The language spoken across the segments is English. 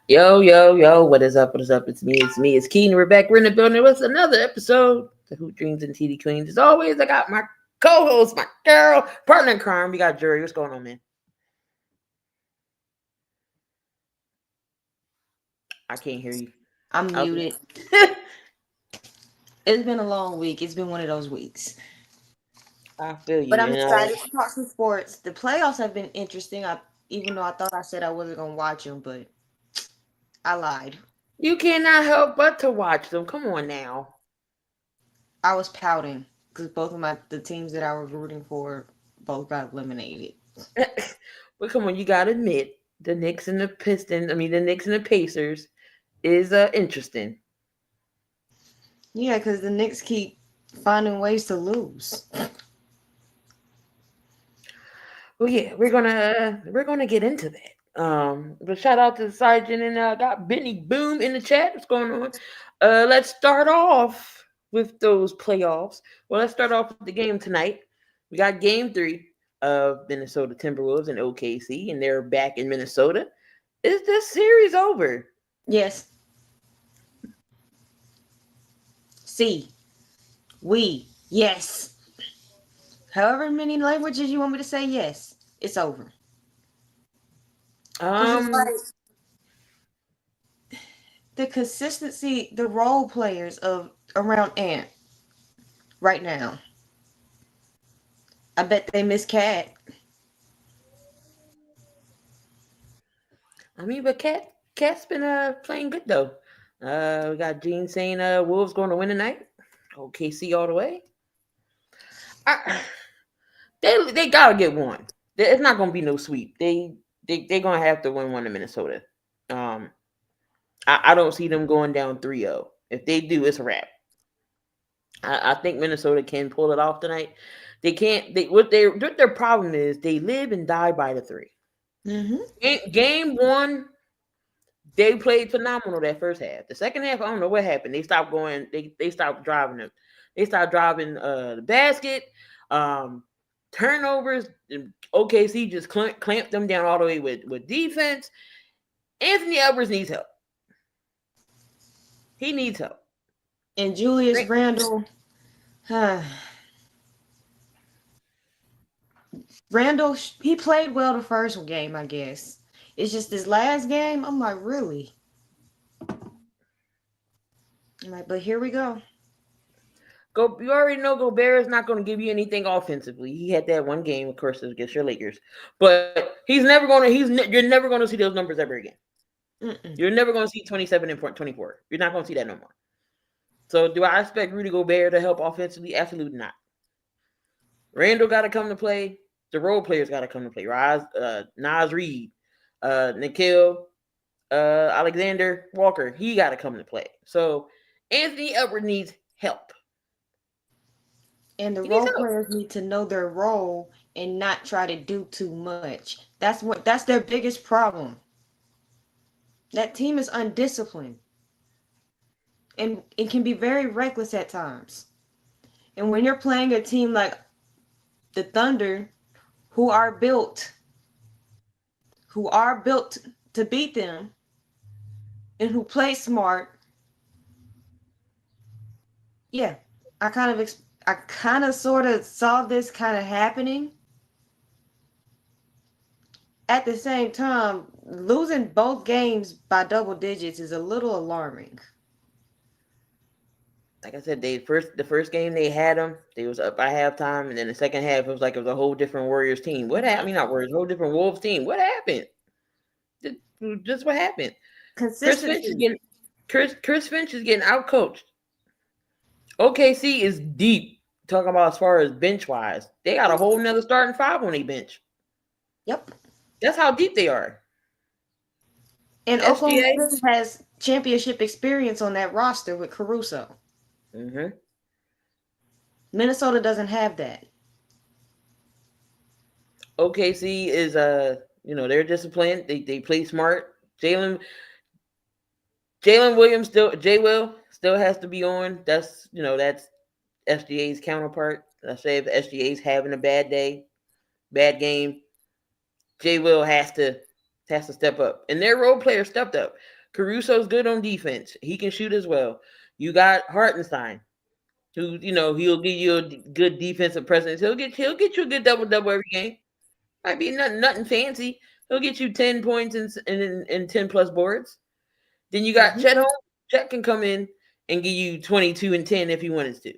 Yo, yo, yo, what is up? What is up? It's Keaton. We're back. We're in the building with another episode of Hoop Dreams and TD Queens. As always, I got my co-host, my girl, partner in crime. We got Jury. What's going on, man? I can't hear you. I'm muted. It's been a long week. It's been one of those weeks. I feel you. But I'm excited to talk some sports. The playoffs have been interesting. Even though I thought I said I wasn't going to watch them, but I lied. You cannot help but to watch them. Come on now. I was pouting because both of the teams that I was rooting for both got eliminated. But come on, you got to admit, the Knicks and the Pacers is interesting. Yeah, because the Knicks keep finding ways to lose. Well, yeah, we're gonna get into that. But shout out to the Sergeant and got Benny Boom in the chat. What's going on? Let's start off with those playoffs. Well, let's start off with the game tonight. We got Game 3 of Minnesota Timberwolves and OKC, and they're back in Minnesota. Is this series over? Yes. Yes. However many languages you want me to say, yes, it's over. It's the consistency, the role players around Ant right now. I bet they miss Cat. But Cat's been playing good though. We got Gene saying Wolves going to win tonight. OKC all the way. They gotta get one. It's not gonna be no sweep. They gonna have to win one in Minnesota. I don't see them going down 3-0. If they do, it's a wrap. I think Minnesota can pull it off tonight. They can't. What their problem is, they live and die by the three. Mm-hmm. Game 1, they played phenomenal that first half. The second half, I don't know what happened. They stopped going. They stopped driving them. They stopped driving the basket. Turnovers. OKC just clamped them down all the way with defense. Anthony Edwards needs help. He needs help. And Julius Randle. Randle, he played well the first game, I guess. It's just this last game, I'm like, really? I'm like, but here we go. You already know Gobert is not going to give you anything offensively. He had that one game, of course, against your Lakers, but you're never going to see those numbers ever again. Mm-mm. You're never going to see 27 and 24. You're not going to see that no more. So, do I expect Rudy Gobert to help offensively? Absolutely not. Randall got to come to play. The role players got to come to play. Naz Reid, Nikhil, Alexander Walker. He got to come to play. So, Anthony Edwards needs help. And the role players need to know their role and not try to do too much. That's their biggest problem. That team is undisciplined. And it can be very reckless at times. And when you're playing a team like the Thunder, who are built to beat them, and who play smart, yeah, I kind of sort of saw this kind of happening. At the same time, losing both games by double digits is a little alarming. Like I said, the first game they had them, they was up by halftime, and then the second half it was a whole different Warriors team. What happened? I mean, not Warriors, a whole different Wolves team. What happened? Just what happened? Chris Finch is getting outcoached. OKC is deep. Talking about as far as bench wise, they got a whole nother starting 5 on their bench. Yep, that's how deep they are. And Oklahoma City has championship experience on that roster with Caruso. Mm-hmm. Minnesota doesn't have that. OKC is they're disciplined. They play smart. Jalen Williams still has to be on. That's SGA's counterpart. I say if SGA's having a bad day, bad game, J Will has to step up. And their role player stepped up. Caruso's good on defense. He can shoot as well. You got Hartenstein, who he'll give you a good defensive presence. He'll get you a good double every game. Might be nothing fancy. He'll get you 10 points and 10 plus boards. Then you got Chet Holmes. Chet can come in and give you 22 and 10 if he wanted to.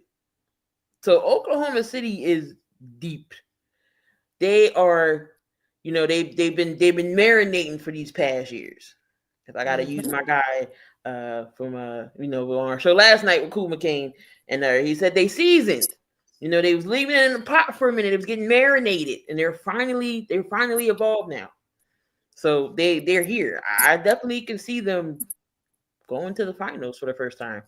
So Oklahoma City is deep. They are, they've been marinating for these past years. If I gotta use my guy from on our show last night with Cool McCain, and he said they seasoned. They was leaving it in the pot for a minute. It was getting marinated, and they're finally evolved now. So they're here. I definitely can see them going to the finals for the first time.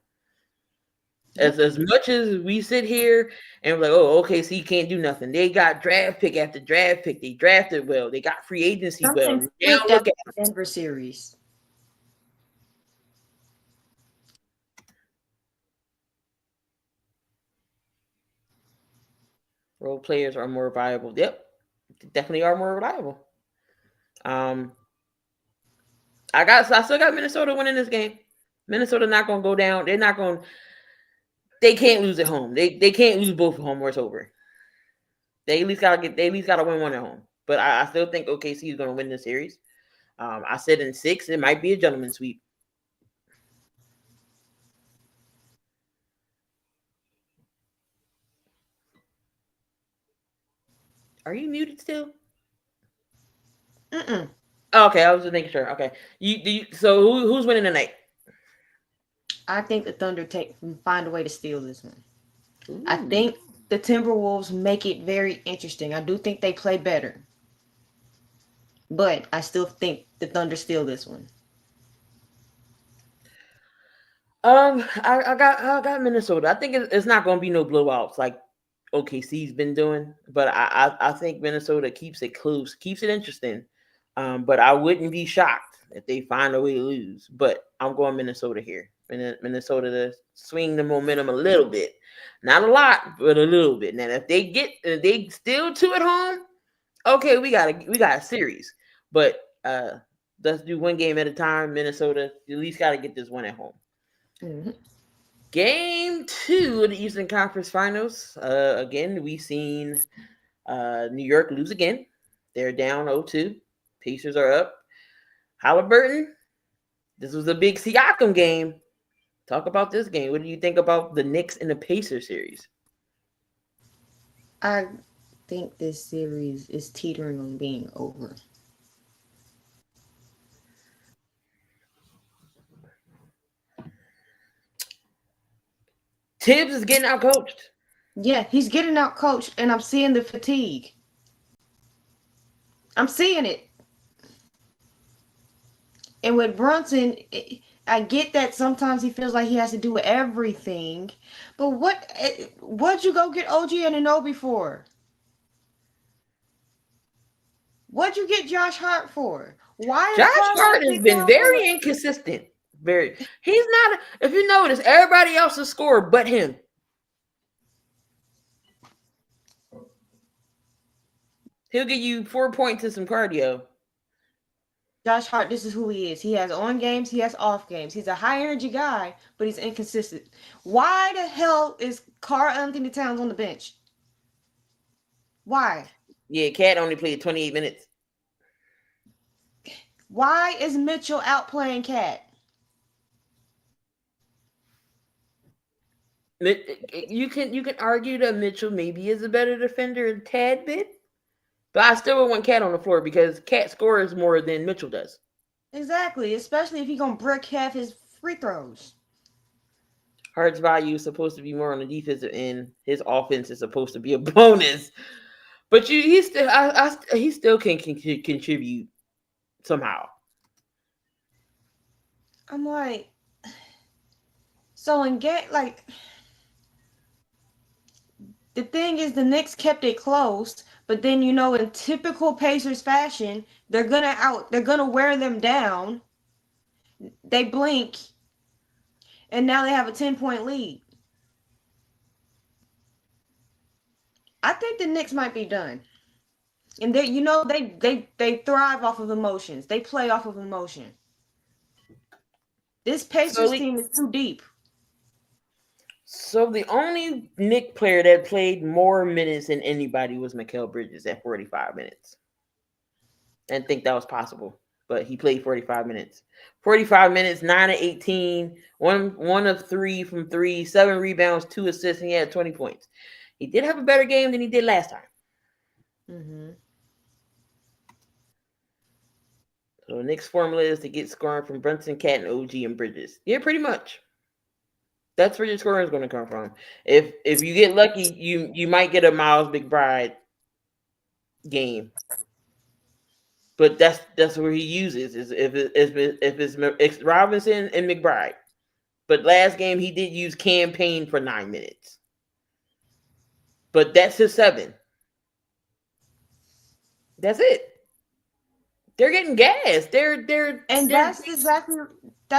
As much as we sit here and we're like, oh, OKC can't do nothing. They got draft pick after draft pick. They drafted well. They got free agency well. Now look at the Denver series. Role players are more viable. Yep, definitely are more reliable. I still got Minnesota winning this game. Minnesota not gonna go down. They can't lose at home. They can't lose both at home or it's over. They at least gotta win one at home. But I still think OKC is gonna win the series. I said in 6, it might be a gentleman's sweep. Are you muted still? Okay, I was just making sure. Okay, so who's winning tonight? I think the Thunder find a way to steal this one. Ooh. I think the Timberwolves make it very interesting. I do think they play better, but I still think the Thunder steal this one. I got Minnesota. I think it's not going to be no blowouts like OKC's been doing, but I think Minnesota keeps it close, keeps it interesting. But I wouldn't be shocked if they find a way to lose. But I'm going Minnesota here. Minnesota to swing the momentum a little bit, not a lot, but a little bit. Now, if they still 2 at home, okay, we got a series. But let's do one game at a time. Minnesota at least got to get this one at home. Mm-hmm. Game 2 of the Eastern Conference Finals. Again, we've seen New York lose again. They're down 0-2. Pacers are up. Halliburton. This was a big Siakam game. Talk about this game. What do you think about the Knicks and the Pacers series? I think this series is teetering on being over. Tibbs is getting out coached. Yeah, he's getting out coached, and I'm seeing the fatigue. I'm seeing it. And with Brunson, I get that sometimes he feels like he has to do everything. But what'd you go get OG Anunoby for? What'd you get Josh Hart for? Why? Josh Hart has been very inconsistent. He's not. If you notice, everybody else has scored but him. He'll give you 4 points and some cardio. Josh Hart, this is who he is. He has on games, he has off games. He's a high energy guy, but he's inconsistent. Why the hell is Karl-Anthony Towns on the bench? Why? Yeah, Cat only played 28 minutes. Why is Mitchell outplaying Cat? You can argue that Mitchell maybe is a better defender a tad bit. But I still would want Cat on the floor because Cat scores more than Mitchell does. Exactly, especially if he's going to brick half his free throws. Hart's value is supposed to be more on the defensive end. His offense is supposed to be a bonus. But he still can contribute somehow. I'm like, so in game, like, the thing is, the Knicks kept it close, but then in typical Pacers fashion, they're gonna wear them down. They blink, and now they have a 10-point lead. I think the Knicks might be done. And they thrive off of emotions. They play off of emotion. This Pacers team is too deep. So the only Knick player that played more minutes than anybody was Mikal Bridges at 45 minutes. I didn't think that was possible, but he played 45 minutes. 45 minutes, 9 of 18, one of 3 from 3, 7 rebounds, 2 assists, and he had 20 points. He did have a better game than he did last time. Mm-hmm. So the Knicks formula is to get scoring from Brunson, Cat, and OG and Bridges. Yeah, pretty much. That's where your scoring is going to come from. If you get lucky, you might get a Miles McBride game, but that's where he uses is if it's Robinson and McBride. But last game he did use Cam Payne for 9 minutes, but that's his 7. That's it. They're getting gas. That's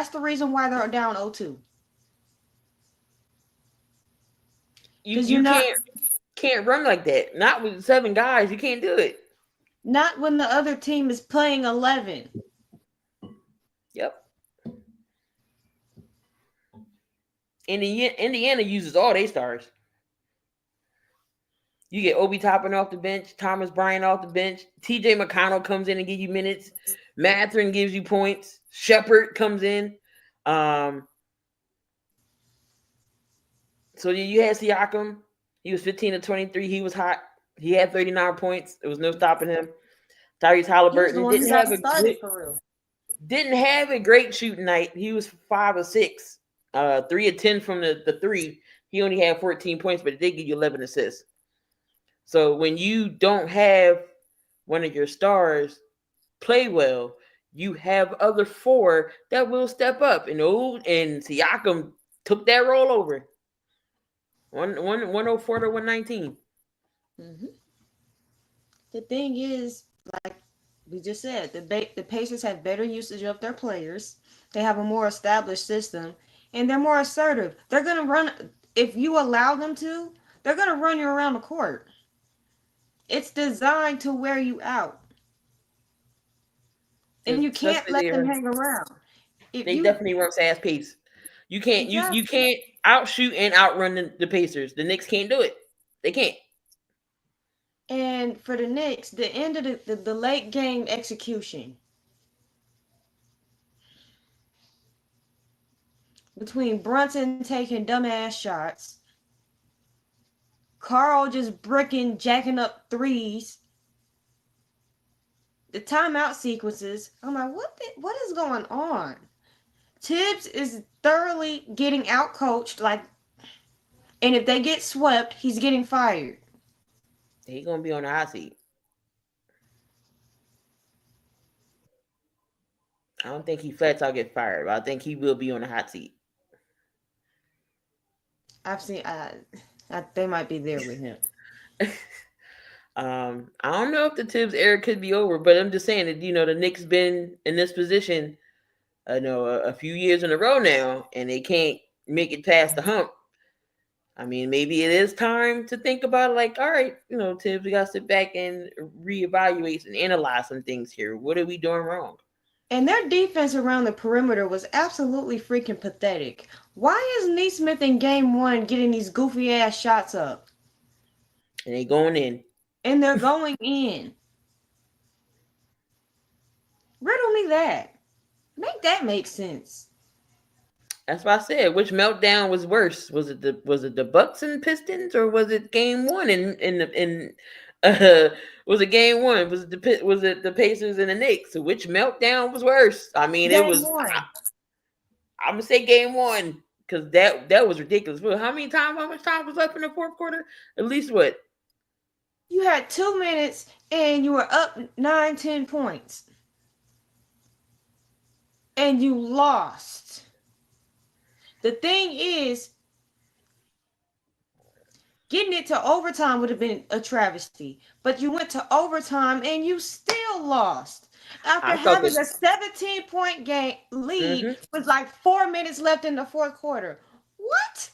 the reason why they're down 0-2. You can't run like that. Not with 7 guys. You can't do it. Not when the other team is playing 11. Yep. Indiana uses all their stars. You get Obi Toppin off the bench, Thomas Bryant off the bench, TJ McConnell comes in and gives you minutes, Mathurin gives you points, Shepard comes in. So you had Siakam. He was 15 of 23. He was hot. He had 39 points. There was no stopping him. Tyrese Halliburton didn't have a great shooting night. He was 5 of 6, 3 of 10 from the 3. He only had 14 points, but it did give you 11 assists. So when you don't have one of your stars play well, you have other 4 that will step up. And Siakam took that role over. 104 to 119. Mm-hmm. The thing is, like we just said, the Pacers have better usage of their players. They have a more established system, and they're more assertive. They're gonna run if you allow them to. They're gonna run you around the court. It's designed to wear you out, and you can't let them hang around. They definitely run fast pace. You can't you can't outshoot and outrun the Pacers. The Knicks can't do it. They can't. And for the Knicks, the end of the late game execution between Brunson taking dumbass shots, Carl just jacking up threes, the timeout sequences. I'm like, what is going on? Tibbs is thoroughly getting outcoached, and if they get swept, he's getting fired. He's gonna be on the hot seat. I don't think he flats out get fired, but I think he will be on the hot seat. I've seen they might be there with him. I don't know if the Tibbs era could be over, but I'm just saying that the Knicks been in this position, a few years in a row now, and they can't make it past the hump. I mean, maybe it is time to think about it, all right, Tibbs, we got to sit back and reevaluate and analyze some things here. What are we doing wrong? And their defense around the perimeter was absolutely freaking pathetic. Why is Nesmith in game 1 getting these goofy ass shots up? And they going in. And they're going in. Riddle me that. Make that make sense. That's what I said. Which meltdown was worse? Was it the Bucks and Pistons, or was it game 1 was it game 1? Was it the Pacers and the Knicks? So which meltdown was worse? I mean, game it was. I'm gonna say game 1 because that was ridiculous. But how much time was left in the fourth quarter? At least what? You had 2 minutes and you were up 9-10 points, and you lost. The thing is, getting it to overtime would have been a travesty, but you went to overtime and you still lost after having a 17-point game lead with like 4 minutes left in the fourth quarter. What?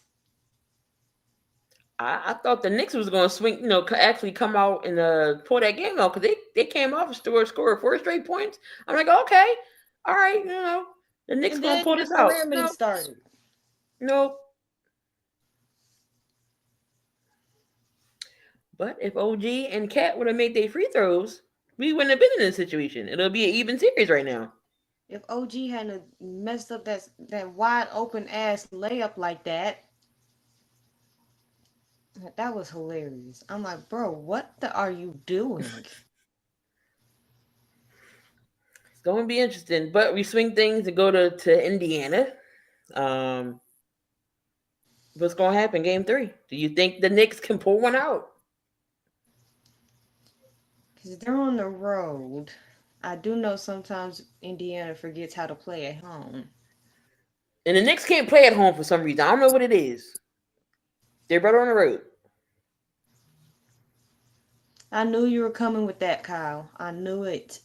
I thought the Knicks was going to swing, actually come out and pull that game out because they came off and scored 4 straight points. I'm like, okay, all right, the Knicks going to pull this out. No. Started. Nope. But if OG and Cat would have made their free throws, we wouldn't have been in this situation. It'll be an even series right now. If OG hadn't messed up that wide open ass layup like that was hilarious. I'm like, bro, what are you doing? It's going to be interesting. But we swing things and go to Indiana. What's going to happen game 3? Do you think the Knicks can pull one out? Because they're on the road. I do know sometimes Indiana forgets how to play at home. And the Knicks can't play at home for some reason. I don't know what it is. They're better on the road. I knew you were coming with that, Kyle. I knew it.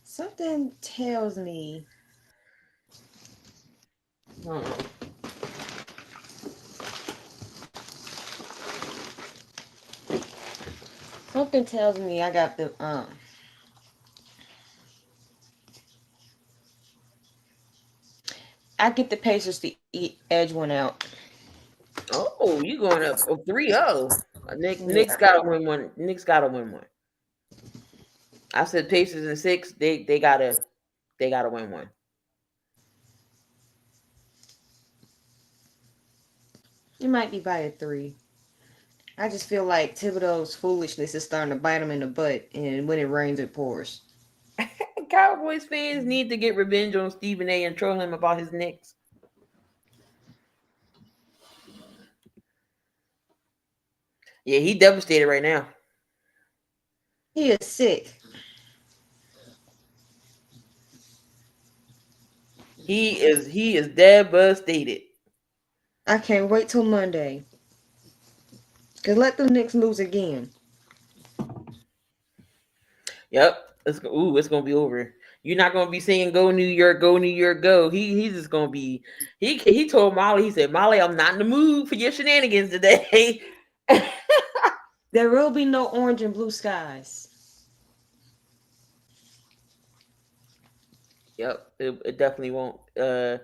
Something tells me. Something tells me I got the I get the Pacers to edge one out. Oh, you going up 3-0. Knicks gotta win one. Knicks gotta win one. I said Pacers in 6. They gotta win one. It might be by a 3. I just feel like Thibodeau's foolishness is starting to bite him in the butt, and when it rains, it pours. Cowboys fans need to get revenge on Stephen A. and troll him about his Knicks. Yeah, he devastated right now. He is sick. He is devastated. I can't wait till Monday. Cause let the Knicks lose again. Yep. It's gonna be over. You're not gonna be saying "Go New York, go New York, go." He's just gonna be. He told Molly. He said, "Molly, I'm not in the mood for your shenanigans today." There will be no orange and blue skies. Yep, it definitely won't. New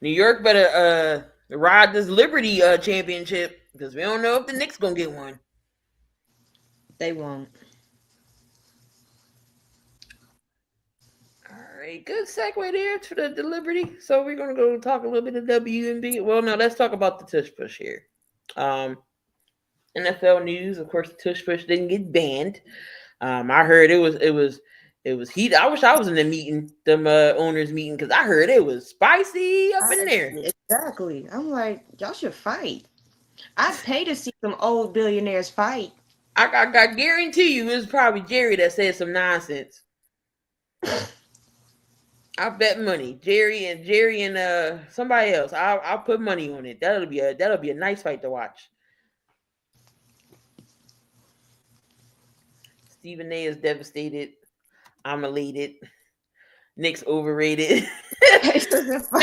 York better ride this Liberty championship because we don't know if the Knicks gonna get one. They won't. All right, good segue there to the Liberty. So we're gonna go talk a little bit of WNBA. Well, no, let's talk about the tush push here. NFL news, of course, the tush push didn't get banned. I heard it was heat. I wish I was in the meeting, them owners meeting, because I heard it was spicy up in there. Exactly. I'm like, y'all should fight. I'd pay to see some old billionaires fight. I guarantee you, it was probably Jerry that said some nonsense. I bet money, Jerry and somebody else. I'll put money on it. That'll be a nice fight to watch. Stephen A is devastated. I'm elated. Knicks overrated. Pacers in 5.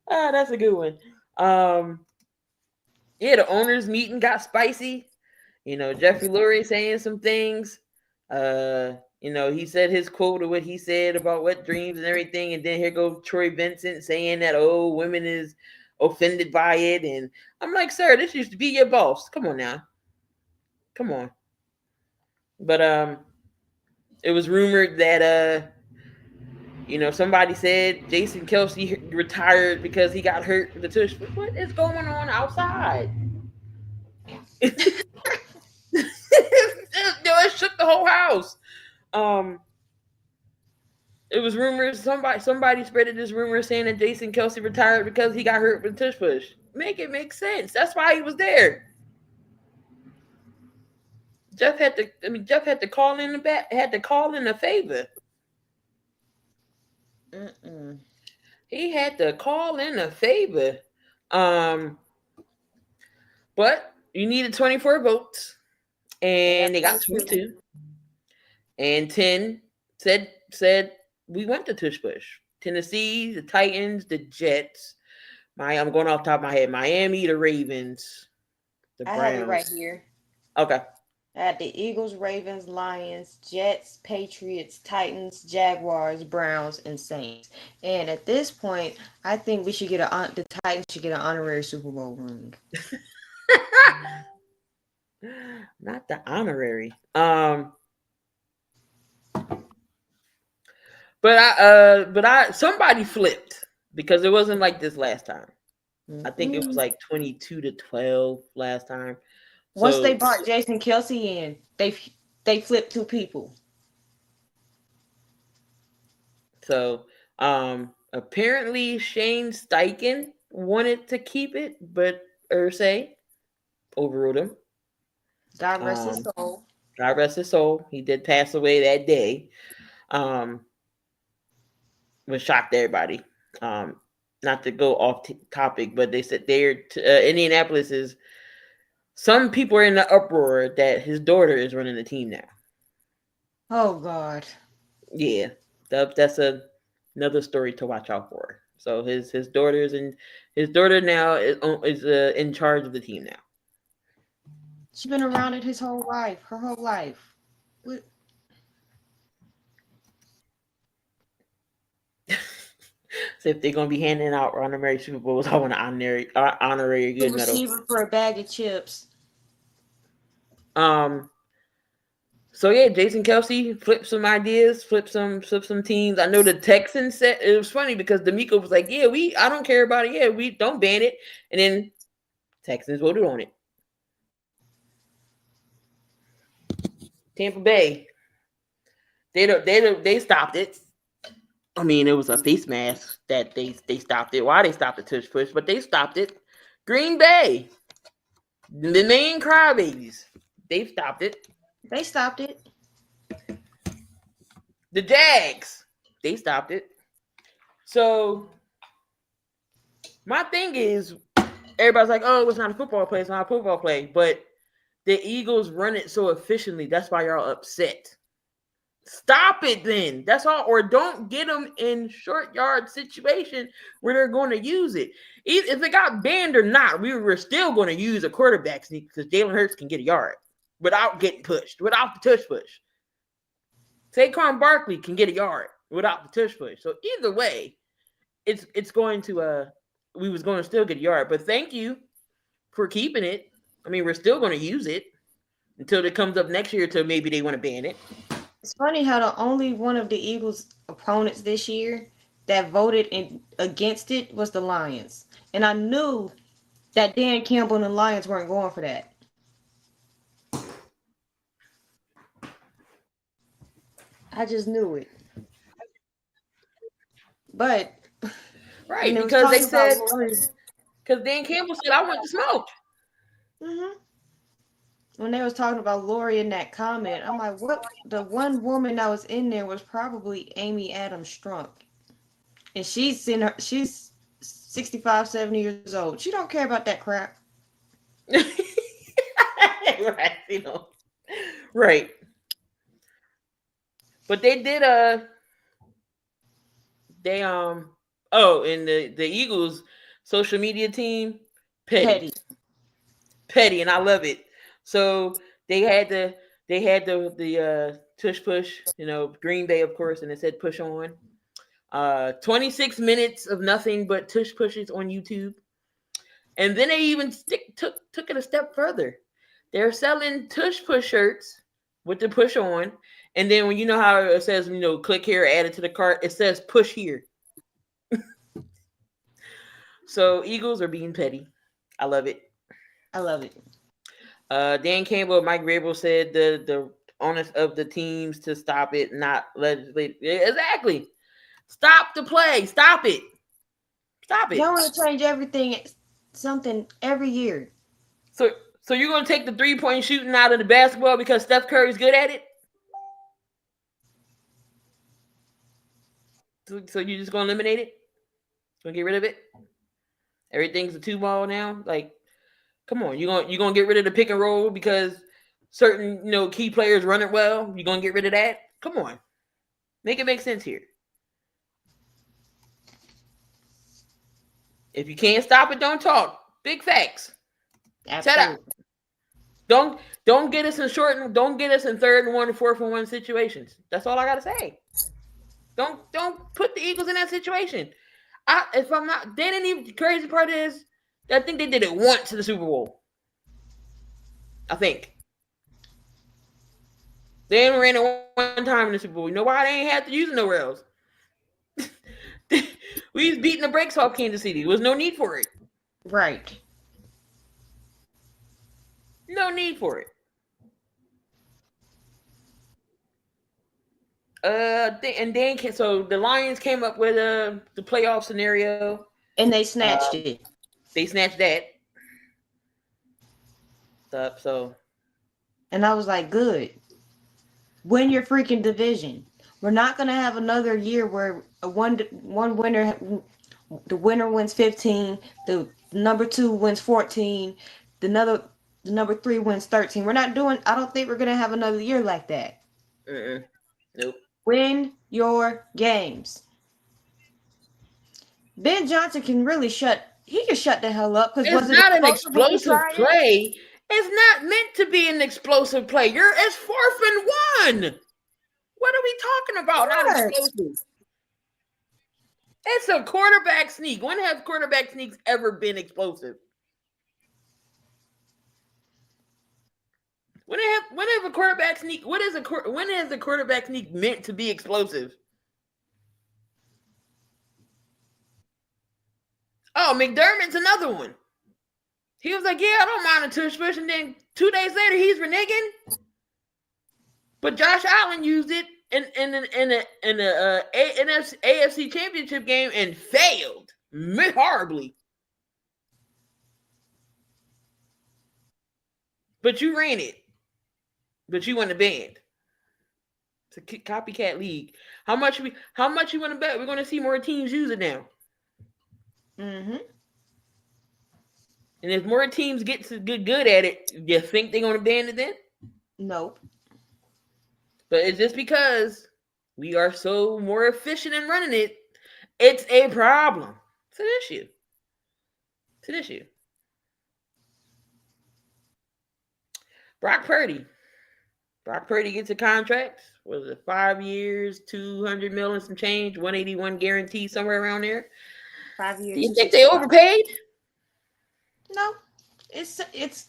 That's a good one. Yeah, the owners meeting got spicy. Jeffrey Lurie saying some things. He said his quote of what he said about wet dreams and everything, and then here goes Troy Vincent saying that women is offended by it, and I'm like, sir, this used to be your boss. Come on now. Come on. But it was rumored that somebody said Jason Kelce retired because he got hurt with the tush. What is going on outside? It shook the whole house. It was rumors. Somebody spreaded this rumor saying that Jason Kelce retired because he got hurt with tush push. Make it make sense. That's why he was there. Jeff had to. I mean, Jeff had to call in the back. Had to call in a favor. He had to call in a favor. But you needed 24 votes, and they got 22. And 10 said we went to Tush Push. Tennessee, the Titans, the Jets. I'm going off the top of my head. Miami, the Ravens, the Browns. I have it right here. Okay. I had the Eagles, Ravens, Lions, Jets, Patriots, Titans, Jaguars, Browns, and Saints. And at this point, I think the Titans should get an honorary Super Bowl ring. Not the honorary. But somebody flipped because it wasn't like this last time. I think it was like 22-12 last time. Once they brought Jason Kelce in, they flipped 2 people. So apparently Shane Steichen wanted to keep it, but Irsay overruled him. God rest his soul. God rest his soul. He did pass away that day. Which shocked everybody. Not to go off topic, but they said Indianapolis is. Some people are in the uproar that his daughter is running the team now. Oh God. Yeah, that's another story to watch out for. So his daughter now is in charge of the team now. She's been around it her whole life. What? So if they're gonna be handing out honorary Super Bowls, I want an honorary good medal. Receiver for a bag of chips. So yeah, Jason Kelce flipped some ideas, flipped some teams. I know the Texans said it was funny because D'Amico was like, "Yeah, I don't care about it. Yeah, we don't ban it," and then Texans voted on it. Tampa Bay, they stopped it. I mean, it was a face mask that they stopped it. Why they stopped the Tush Push, but they stopped it. Green Bay, the main crybabies, they stopped it. They stopped it. The Jags, they stopped it. So my thing is, everybody's like, "Oh, it's not a football play. It's not a football play." But the Eagles run it so efficiently. That's why y'all upset. Stop it then. That's all. Or don't get them in short yard situation where they're going to use it. If it got banned or not, we were still going to use a quarterback sneak because Jalen Hurts can get a yard without getting pushed, without the tush push. Saquon Barkley can get a yard without the tush push. So either way, it's going to we was going to still get a yard. But thank you for keeping it. I mean, we're still going to use it until it comes up next year. Till maybe they want to ban it. It's funny how the only one of the Eagles' opponents this year that voted against it was the Lions. And I knew that Dan Campbell and the Lions weren't going for that. I just knew it. But right, because they said because Dan Campbell said I want to smoke. Mm-hmm. When they was talking about Lori in that comment, I'm like, what? The one woman that was in there was probably Amy Adams Strunk. And she's 65, 70 years old. She don't care about that crap. Right, Right. But they did and the Eagles social media team, petty, and I love it. So they had the tush push, Green Bay, of course, and it said push on. 26 minutes of nothing but tush pushes on YouTube. And then they even took it a step further. They're selling tush push shirts with the push on. And then when you know how it says, click here, add it to the cart, it says push here. So Eagles are being petty. I love it. Dan Campbell, Mike Vrabel said the onus of the teams to stop it, not legislate. Exactly. Stop the play. Stop it. Stop it. Y'all want to change everything, something every year. So So you're going to take the 3-point shooting out of the basketball because Steph Curry's good at it? So you're just going to eliminate it? Going to get rid of it? Everything's a 2-ball now? Like, come on. You're going to get rid of the pick and roll because certain, key players run it well? You're going to get rid of that? Come on. Make it make sense here. If you can't stop it, don't talk. Big facts. Absolutely. Shut up. Don't get us in don't get us in 3rd and 1 and 4th and 1 situations. That's all I gotta say. Don't put the Eagles in that situation. If I'm not, they didn't even. The crazy part is, I think they did it once in the Super Bowl. I think they only ran it one time in the Super Bowl. You know why? They ain't had to use it nowhere else. We was beating the brakes off Kansas City. There was no need for it. Right. No need for it. So the Lions came up with the playoff scenario, and they snatched it. They snatched that. So, and I was like, good. Win your freaking division. We're not gonna have another year where one winner, the winner wins 15, the number 2 wins 14, the number 3 wins 13. We're not doing. I don't think we're gonna have another year like that. Nope. Win your games. Ben Johnson can really shut the hell up because it's not an explosive play. It's not meant to be an explosive play. It's 4th and 1. What are we talking about? Not explosive. It's a quarterback sneak. When have quarterback sneaks ever been explosive? When have a quarterback sneak? When is a quarterback sneak meant to be explosive? Oh, McDermott's another one. He was like, "Yeah, I don't mind a tush push," and then 2 days later, he's reneging. But Josh Allen used it in the AFC Championship game and failed horribly. But you ran it. But you won the band. It's a copycat league. How much you want to bet? We're going to see more teams use it now. Mm-hmm. And if more teams get good at it, you think they're going to ban it then? Nope. But it's just because we are so more efficient in running it. It's a problem. It's an issue. It's an issue. Brock Purdy gets a contract. Was it 5 years, $200 million some change, 181 guarantee, somewhere around there? 5 years. Do you think they overpaid? No, it's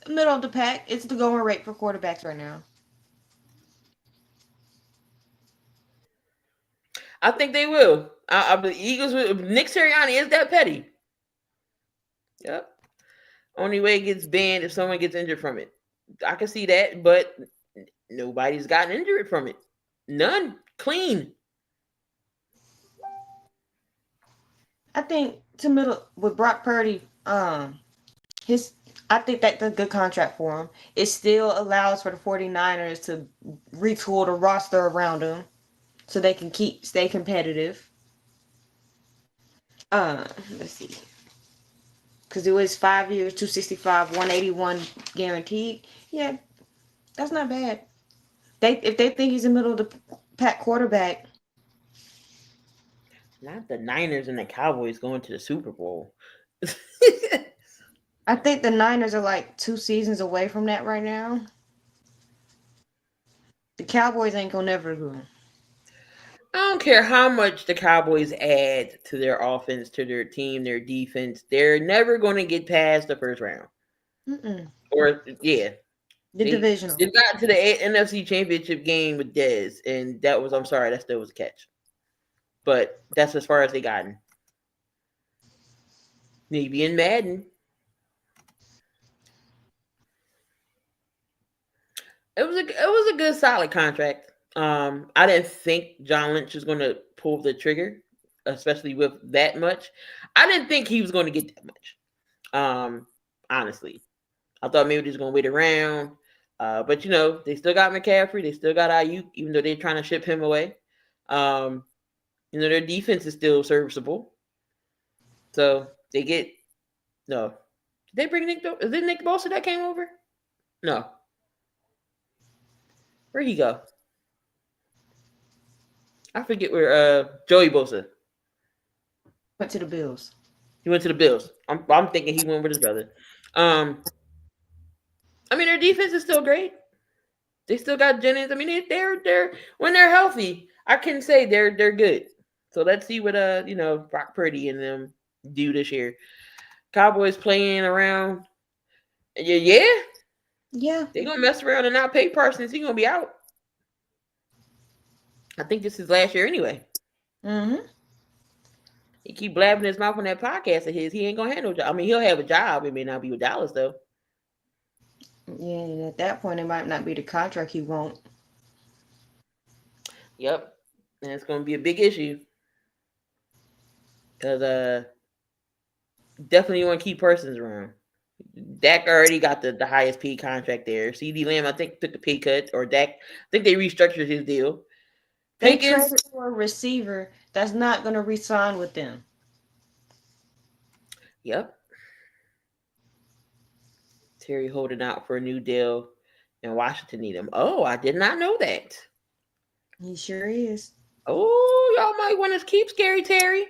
middle of the pack. It's the going rate for quarterbacks right now. I think they will. The Eagles will. Nick Sirianni is that petty. Yep. Only way it gets banned if someone gets injured from it. I can see that, but nobody's gotten injured from it. None. Clean. I think to middle with Brock Purdy, I think that's a good contract for him. It still allows for the 49ers to retool the roster around him so they can stay competitive. Let's see. Because it was 5 years, 265, 181 guaranteed. Yeah, that's not bad. If they think he's a middle of the pack quarterback. Not the Niners and the Cowboys going to the Super Bowl. I think the Niners are like 2 seasons away from that right now. The Cowboys ain't gonna never go. I don't care how much the Cowboys add to their offense, to their team, their defense. They're never going to get past the first round. Or, yeah. The divisional. They got to the NFC Championship game with Dez, and that still was a catch. But that's as far as they gotten. Maybe in Madden. It was a good, solid contract. I didn't think John Lynch was going to pull the trigger, especially with that much. I didn't think he was going to get that much. Honestly, I thought maybe they're just gonna wait around. But they still got McCaffrey, they still got Ayuk, even though they're trying to ship him away. Their defense is still serviceable. So they get no. Did they bring Nick? Is it Nick Bosa that came over? No. Where'd he go? I forget where. Joey Bosa went to the Bills. He went to the Bills. I'm thinking he went with his brother. Their defense is still great. They still got Jennings. They're when they're healthy, I can say they're good. So let's see what Brock Purdy and them do this year. Cowboys playing around. Yeah. They're gonna mess around and not pay Parsons. He's gonna be out. I think this is last year anyway. Mm-hmm. He keep blabbing his mouth on that podcast of his. He ain't gonna have no job. He'll have a job. It may not be with Dallas though. Yeah, and at that point, it might not be the contract he won't. Yep, and it's gonna be a big issue because definitely want to keep Parsons around. Dak already got the highest paid contract there. CeeDee Lamb, I think, took a pay cut, or Dak, I think they restructured his deal. They traded for a receiver that's not going to re-sign with them. Yep. Terry holding out for a new deal, and Washington need him. Oh, I did not know that. He sure is. Oh, y'all might want to keep Scary Terry.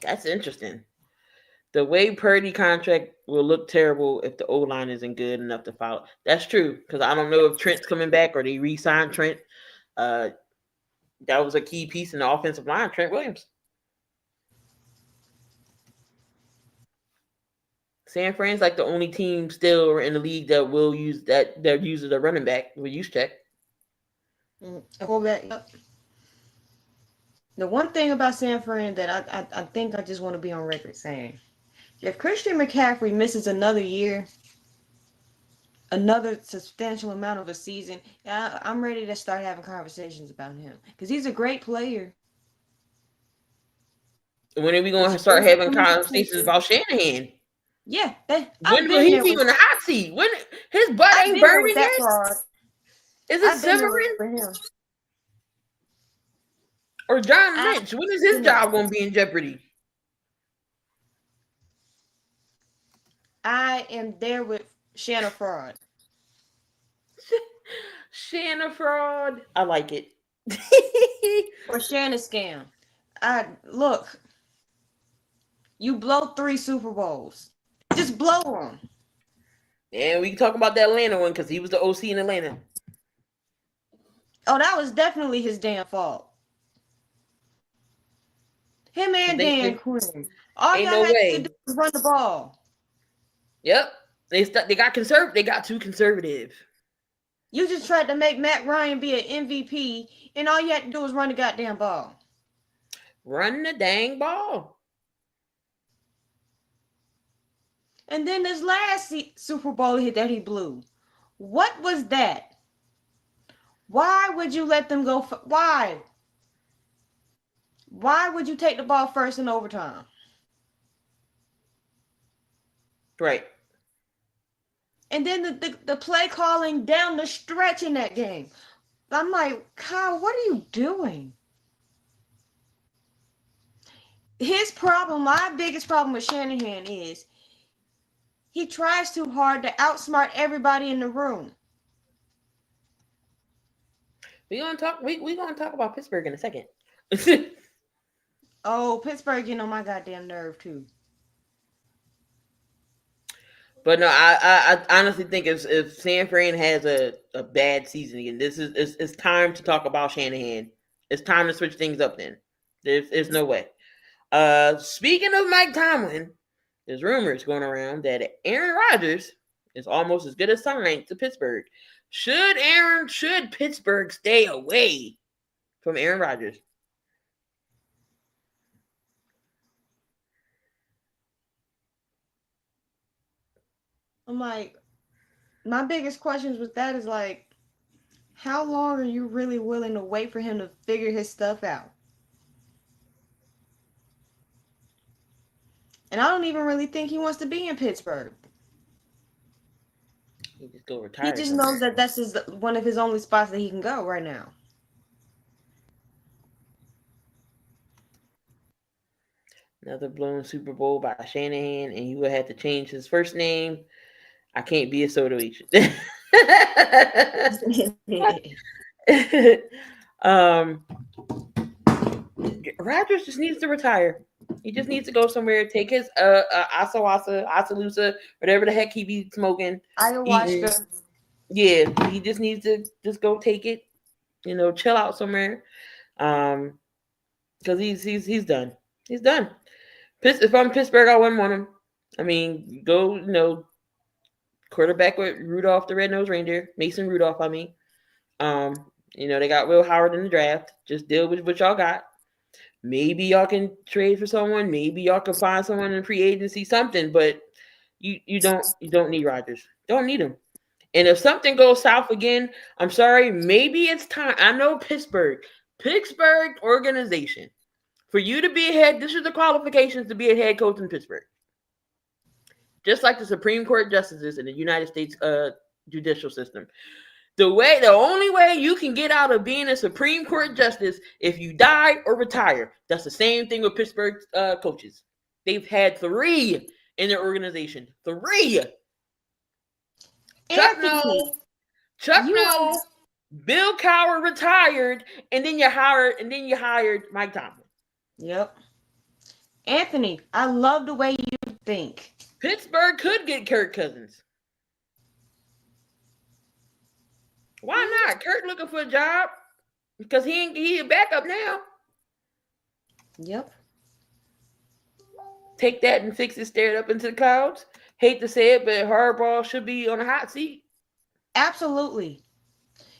That's interesting. The way Purdy contract will look terrible if the O-line isn't good enough to follow. That's true, because I don't know if Trent's coming back or they re-signed Trent. That was a key piece in the offensive line, Trent Williams. San Fran's like the only team still in the league that will use that uses a running back with use check. Hold back up. The one thing about San Fran that I think I just want to be on record saying, if Christian McCaffrey misses another year, another substantial amount of a season, I'm ready to start having conversations about him because he's a great player. When are we going to start having conversations about Shanahan? Yeah. When will he be in the hot seat? When his butt ain't burning yet? Is it simmering for him? Or John Lynch? When is his job going to be in jeopardy? I am there with Shanna Fraud. Shanna Fraud. I like it. Or Shanna Scam. Look, you blow 3 Super Bowls. Just blow them. And we can talk about that Atlanta one because he was the OC in Atlanta. Oh, that was definitely his damn fault. Him and Dan Quinn. All y'all had to do was run the ball. Yep. They got conservative. They got too conservative. You just tried to make Matt Ryan be an MVP, and all you had to do was run the goddamn ball. Run the dang ball. And then this last Super Bowl hit that he blew. What was that? Why would you let them go? Why? Why would you take the ball first in overtime? Right. And then the play calling down the stretch in that game. I'm like, Kyle, what are you doing? His problem, my biggest problem with Shanahan is he tries too hard to outsmart everybody in the room. We're gonna talk about Pittsburgh in a second. Oh, Pittsburgh getting on my goddamn nerve too. But no, I honestly think if San Fran has a bad season again, it's time to talk about Shanahan. It's time to switch things up then. There's no way. Speaking of Mike Tomlin, there's rumors going around that Aaron Rodgers is almost as good as signed to Pittsburgh. Should Pittsburgh stay away from Aaron Rodgers? I'm like, my biggest questions with that is like, how long are you really willing to wait for him to figure his stuff out? And I don't even really think he wants to be in Pittsburgh. He just go He retire just somewhere. knows that that's one of his only spots that he can go right now. Another blown Super Bowl by Shanahan, and he would have to change his first name. I can't be a soda agent. um, Rodgers just needs to retire. He just needs to go somewhere, take his Asalusa, whatever the heck he be smoking, eating. Ayahuasca. Yeah, he just needs to just go take it, chill out somewhere. Because he's done. He's done. If I'm Pittsburgh, I wouldn't want him. I mean, go, quarterback with Rudolph the Red-Nosed Reindeer, Mason Rudolph. I mean, they got Will Howard in the draft. Just deal with what y'all got. Maybe y'all can trade for someone. Maybe y'all can find someone in free agency, something. But you don't need Rodgers. Don't need him. And if something goes south again, I'm sorry. Maybe it's time. I know Pittsburgh organization. For you to be a head, this is the qualifications to be a head coach in Pittsburgh. Just like the Supreme Court justices in the United States judicial system. The only way you can get out of being a Supreme Court justice if you die or retire. That's the same thing with Pittsburgh coaches. They've had 3 in their organization. 3. Chuck Noll, Bill Cowher retired, and then you hired Mike Tomlin. Yep. Anthony, I love the way you think. Pittsburgh could get Kirk Cousins. Why not? Kirk looking for a job because he a backup now. Yep. Take that and fix it, stare it up into the clouds. Hate to say it, but Harbaugh should be on a hot seat. Absolutely.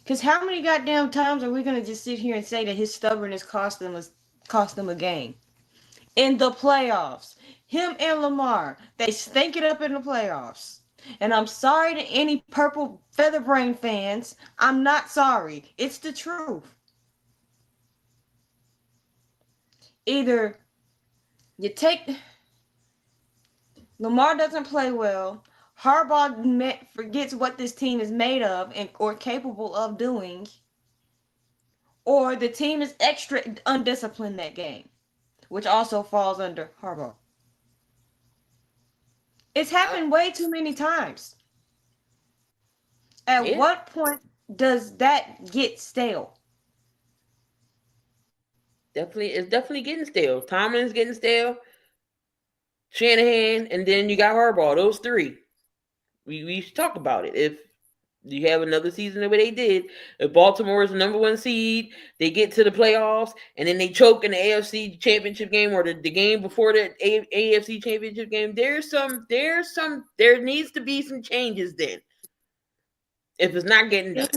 Because how many goddamn times are we going to just sit here and say that his stubbornness cost them a game? In the playoffs. Him and Lamar, they stink it up in the playoffs. And I'm sorry to any purple featherbrain fans. I'm not sorry. It's the truth. Either you take... Lamar doesn't play well. Harbaugh forgets what this team is made of or capable of doing. Or the team is extra undisciplined that game, which also falls under Harbaugh. It's happened way too many times. At what point does that get stale? It's definitely getting stale. Tomlin's getting stale. Shanahan, and then you got Harbaugh. Those 3. We should talk about it. If you have another season the way they did, if Baltimore is the number 1 seed, they get to the playoffs, and then they choke in the AFC Championship game or the game before the AFC Championship game. There needs to be some changes then. If it's not getting done.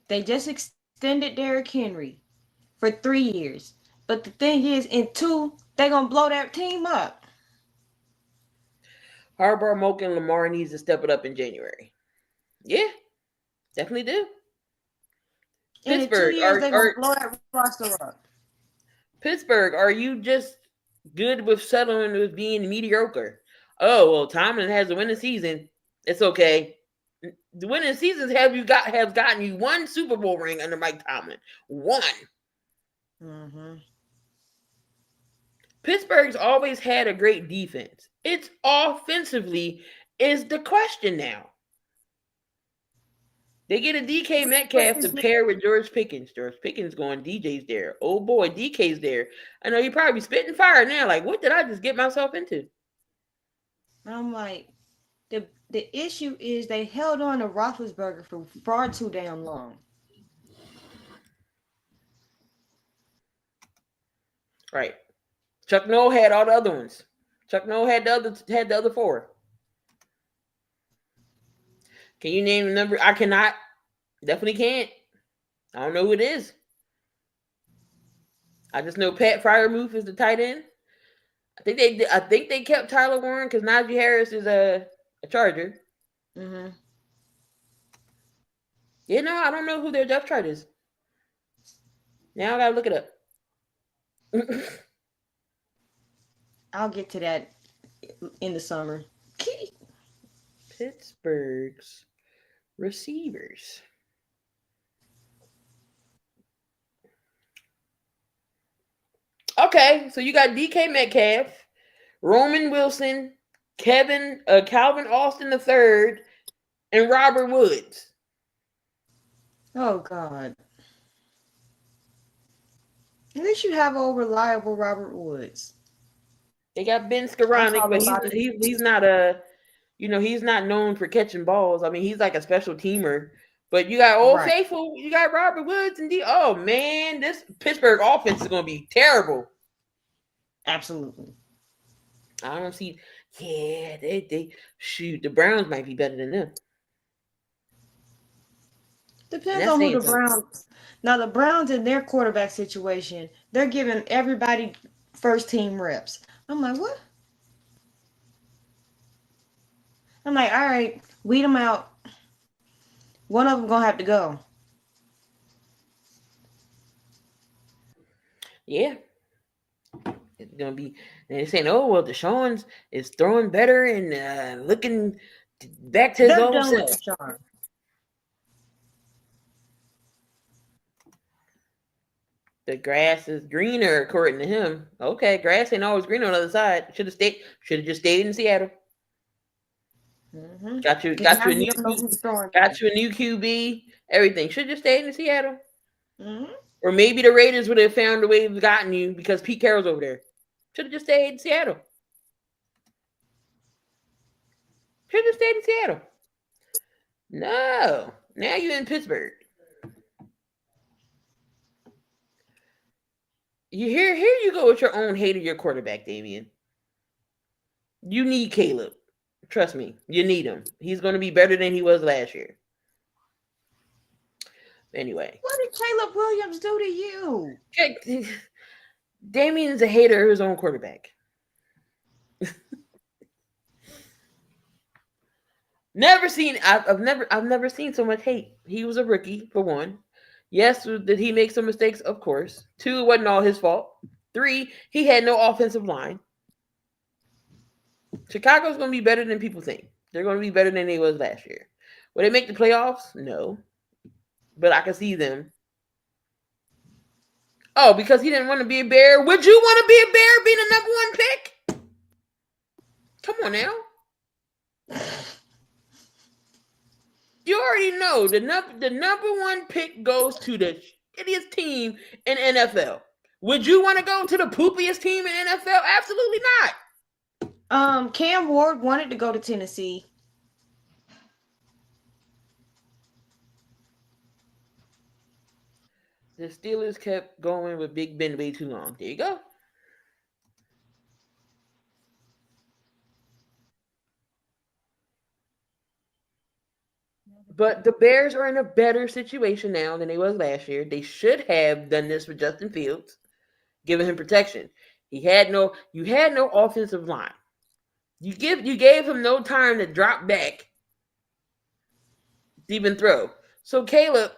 They just extended Derrick Henry for 3 years. But the thing is, in 2, they're going to blow their team up. Harbaugh, Moke, and Lamar needs to step it up in January. Yeah, definitely do. And Pittsburgh, in 2 years, they're going to blow that roster up. Pittsburgh, are you just good with settling with being mediocre? Oh, well, Tomlin has a winning season. It's okay. The winning seasons have gotten you 1 Super Bowl ring under Mike Tomlin. 1. Mm-hmm. Pittsburgh's always had a great defense. It's offensively is the question now. They get a DK Metcalf to pair with George Pickens. George Pickens going, DJ's there. Oh boy, DK's there. I know you probably spitting fire now. Like, what did I just get myself into? I'm like, the issue is they held on to Roethlisberger for far too damn long. Right. Chuck Noll had all the other ones. Chuck Noll had the other 4. Can you name the number? I cannot. Definitely can't. I don't know who it is. I just know Pat Freiermuth is the tight end. I think they kept Tyler Warren because Najee Harris is a Charger. Mm-hmm. Yeah, no, I don't know who their depth chart is. Now I gotta look it up. I'll get to that in the summer. Pittsburgh's receivers. Okay, so you got DK Metcalf, Roman Wilson, Calvin Austin III, and Robert Woods. Oh God. At least you have a reliable Robert Woods. They got Ben Skoranek, but he's not he's not known for catching balls. I mean, he's like a special teamer. But you got Old Faithful, you got Robert Woods, and oh man, this Pittsburgh offense is going to be terrible. Absolutely. I don't see. Yeah, they shoot. The Browns might be better than them. Depends on who the Browns. Now the Browns in their quarterback situation, they're giving everybody first team reps. I'm like, what? I'm like, all right, weed them out. One of them gonna have to go. Yeah. It's gonna be. And they're saying, "Oh well, Deshaun is throwing better and looking back to his old self." The grass is greener, according to him. Okay, grass ain't always green on the other side. Should have just stayed in Seattle. Mm-hmm. Got you a new QB. Everything should just stay in Seattle. Mm-hmm. Or maybe the Raiders would have found a way to gotten you because Pete Carroll's over there. Should have just stayed in Seattle. Should have just stayed in Seattle. No. Now you're in Pittsburgh. Here you go with your own hate of your quarterback, Damian. You need Caleb. Trust me, you need him. He's going to be better than he was last year. Anyway. What did Caleb Williams do to you? Damian's a hater of his own quarterback. I've never seen so much hate. He was a rookie, for one. Yes, did he make some mistakes? Of course. 2, it wasn't all his fault. 3, he had no offensive line. Chicago's going to be better than people think. They're going to be better than they was last year. Will they make the playoffs? No. But I can see them. Oh, because he didn't want to be a Bear? Would you want to be a Bear being a number 1 pick? Come on now. You already know the number 1 pick goes to the shittiest team in NFL. Would you want to go to the poopiest team in NFL? Absolutely not. Cam Ward wanted to go to Tennessee. The Steelers kept going with Big Ben way too long. There you go. But the Bears are in a better situation now than they was last year. They should have done this with Justin Fields, giving him protection. You had no offensive line. You gave him no time to drop back, to even throw. So Caleb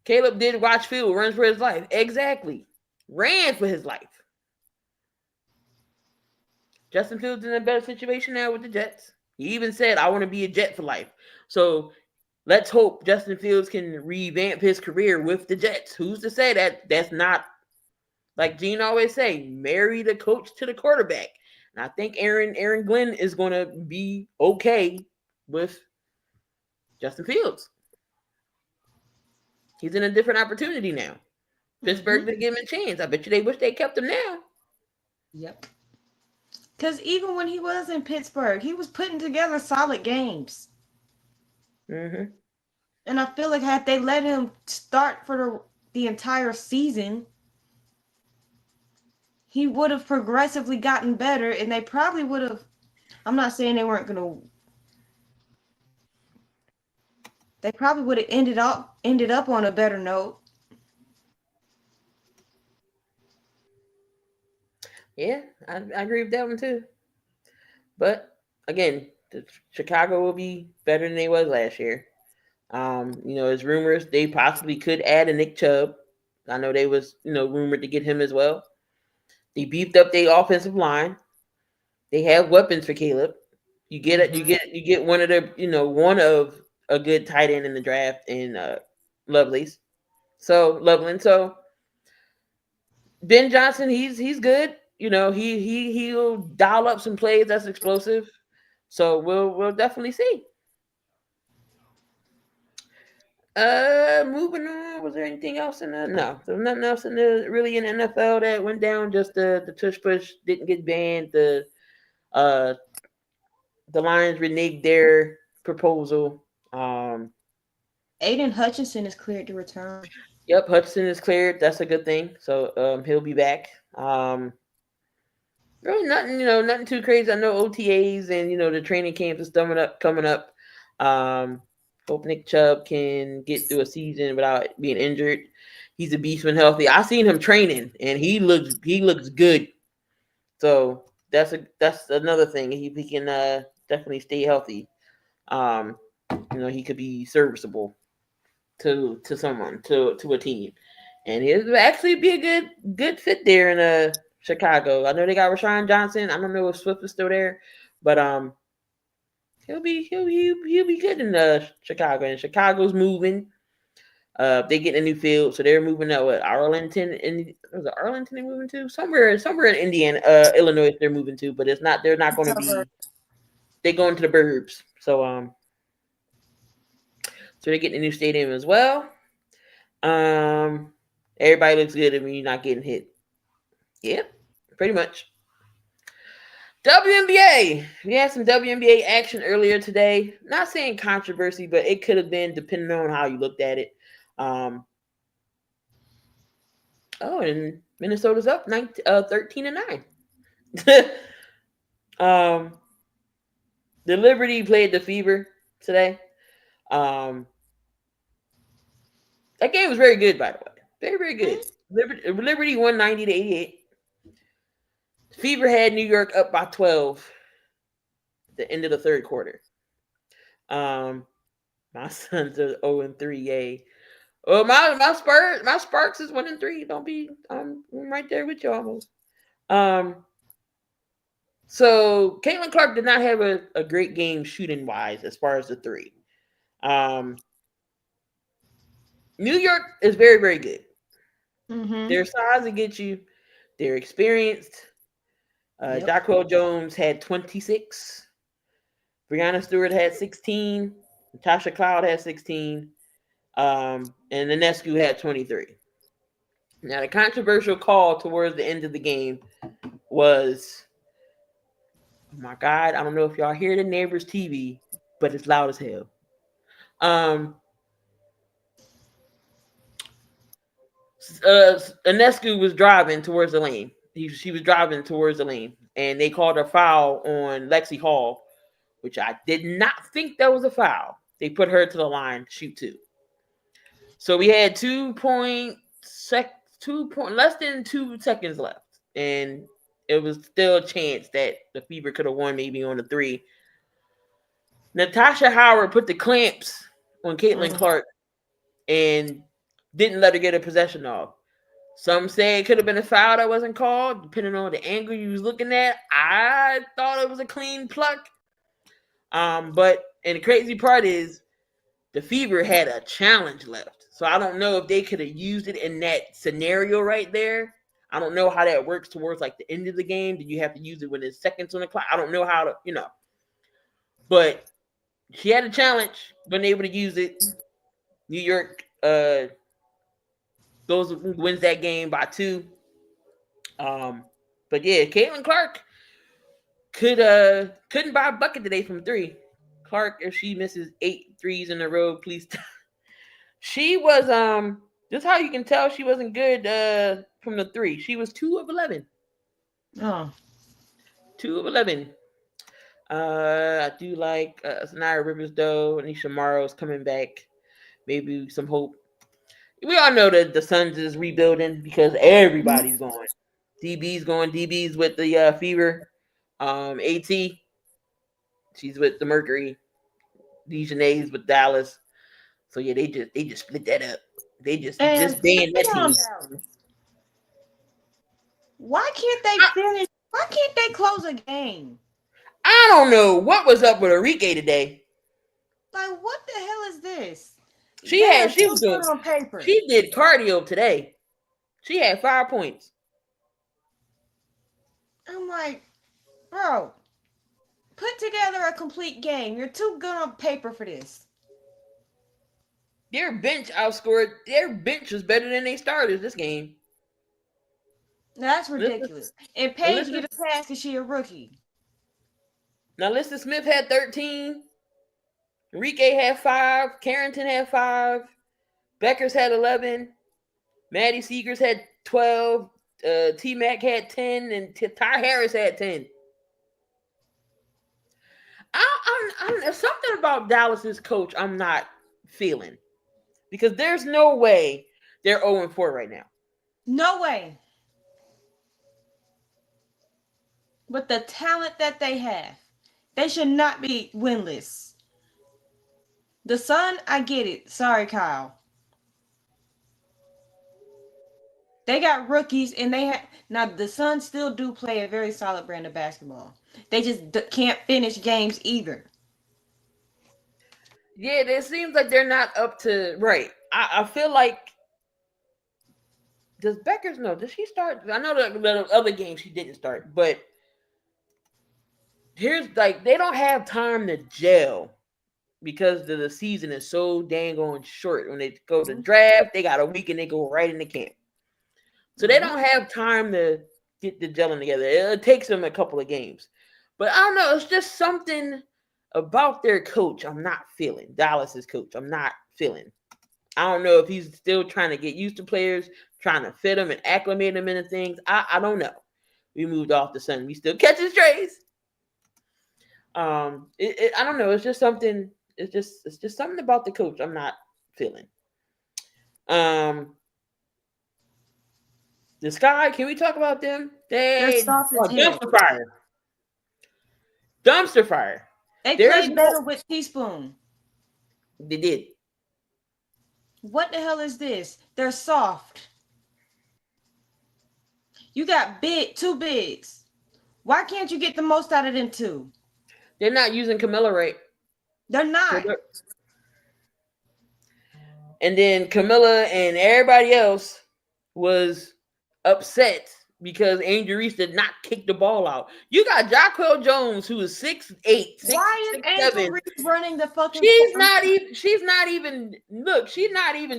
did watch field, runs for his life. Exactly. Ran for his life. Justin Fields in a better situation now with the Jets. He even said, I want to be a Jet for life. So let's hope Justin Fields can revamp his career with the Jets. Who's to say that that's not, like Gene always say, marry the coach to the quarterback. And I think Aaron Glenn is going to be okay with Justin Fields. He's in a different opportunity now. Pittsburgh didn't give him a chance. I bet you they wish they kept him now. Yep. Because even when he was in Pittsburgh, he was putting together solid games. Mm-hmm. And I feel like had they let him start for the entire season, he would have progressively gotten better, and they probably would have. I'm not saying they weren't going to. They probably would have ended up on a better note. Yeah, I agree with that one too. But again, Chicago will be better than they was last year. There's rumors they possibly could add a Nick Chubb. I know they was, rumored to get him as well. They beefed up their offensive line. They have weapons for Caleb. You get one of the one of a good tight end in the draft in Lovelace. So Loveland. So Ben Johnson, he's good. He'll dial up some plays that's explosive. So we'll definitely see. Moving on. Was there anything else in the? No, there was nothing else in the really in the NFL that went down. Just the tush push didn't get banned. Uh the Lions reneged their proposal. Aiden Hutchinson is cleared to return. Yep, Hudson is cleared. That's a good thing. So he'll be back. Really nothing, nothing too crazy. I know OTAs and the training camps is coming up. Hope Nick Chubb can get through a season without being injured. He's a beast when healthy. I seen him training and he looks good. So that's another thing. He can definitely stay healthy. He could be serviceable to someone, to a team, and it would actually be a good fit there in Chicago. I know they got Rashawn Johnson. I don't know if Swift is still there, but he'll be good in Chicago. And Chicago's moving. They get a new field, so they're moving to Arlington. Was it Arlington they're moving to? Somewhere in Indiana, Illinois they're moving to, but it's not. They're not going to be. They're going to the burbs. So they're getting a new stadium as well. Everybody looks good when you're not getting hit. Yeah, pretty much. WNBA. We had some WNBA action earlier today. Not saying controversy, but it could have been depending on how you looked at it. And Minnesota's up 13-9. The Liberty played the Fever today. That game was very good, by the way. Very, very good. Liberty won 90-88. Fever had New York up by 12 at the end of the third quarter. My Suns are 0-3. Yay. Well, my Sparks is 1-3. Don't be. I'm right there with you almost. So Caitlin Clark did not have a great game shooting wise as far as the three. New York is very, very good. Mm-hmm. Their size to get you. They're experienced. Jacquel Jones had 26. Brianna Stewart had 16. Natasha Cloud had 16. And Ionescu had 23. Now, the controversial call towards the end of the game was, oh my God, I don't know if y'all hear the neighbor's TV, but it's loud as hell. Ionescu was driving towards the lane. She was driving towards the lane, and they called a foul on Lexi Hall, which I did not think that was a foul. They put her to the line, shoot two. So we had less than 2 seconds left, and it was still a chance that the Fever could have won maybe on the three. Natasha Howard put the clamps on Caitlin Clark and didn't let her get a possession off. Some say it could have been a foul that wasn't called, depending on the angle you was looking at. I thought it was a clean pluck. And the crazy part is the Fever had a challenge left. So I don't know if they could have used it in that scenario right there. I don't know how that works towards like the end of the game. Did you have to use it when there's seconds on the clock? I don't know how to, But she had a challenge, been able to use it. New York wins that game by 2. But yeah, Caitlin Clark couldn't buy a bucket today from 3. Clark, if she misses 8 threes in a row, please. She was just how you can tell she wasn't good from the 3. She was 2 of 11. Oh, 2 of 11. I do like Sanaya Rivers though. Anisha Morrow's coming back. Maybe some hope. We all know that the Suns is rebuilding because everybody's going. DB's going. DB's with the Fever. AT, she's with the Mercury. Dejanay's with Dallas. So yeah, they just split that up. They just banned that team. Why can't they finish Why can't they close a game? I don't know what was up with Enrique today. Like, what the hell is this? She was good on paper. She did cardio today. She had 5 points. I'm like, bro, put together a complete game. You're too good on paper for this. Their bench outscored. Their bench was better than they starters this game. That's ridiculous. And Paige get a pass because she a rookie. Now, Alyssa Smith had 13. Enrique had 5. Carrington had 5. Beckers had 11. Maddie Seegers had 12. T-Mac had 10. And Ty Harris had 10. There's something about Dallas's coach I'm not feeling. Because there's no way they're 0-4 right now. No way. With the talent that they have, they should not be winless. The Sun, I get it. Sorry, Kyle. They got rookies, and now the Suns still do play a very solid brand of basketball. They just can't finish games either. Yeah, it seems like they're not up to right. I feel like does Beckers know? Does she start? I know the other games she didn't start, but here's like they don't have time to gel because the season is so dang on short. When they go to draft, they got a week and they go right into camp. So they don't have time to get the gelling together. It takes them a couple of games. But I don't know. It's just something about their coach I'm not feeling. Dallas's coach I'm not feeling. I don't know if he's still trying to get used to players, trying to fit them and acclimate them into things. I don't know. We moved off the Sun. We still catching strays. I don't know. It's just something. It's just something about the coach I'm not feeling. The Sky, can we talk about them? Dumpster fire. Dumpster fire. They played better with Teaspoon. They did. What the hell is this? They're soft. You got two bigs. Why can't you get the most out of them two? They're not using Camilla right. They're not. And then Camilla and everybody else was upset because Angel Reese did not kick the ball out. You got Jaquel Jones, who is 6'8". Why is Angel Reese running the fucking? She's not even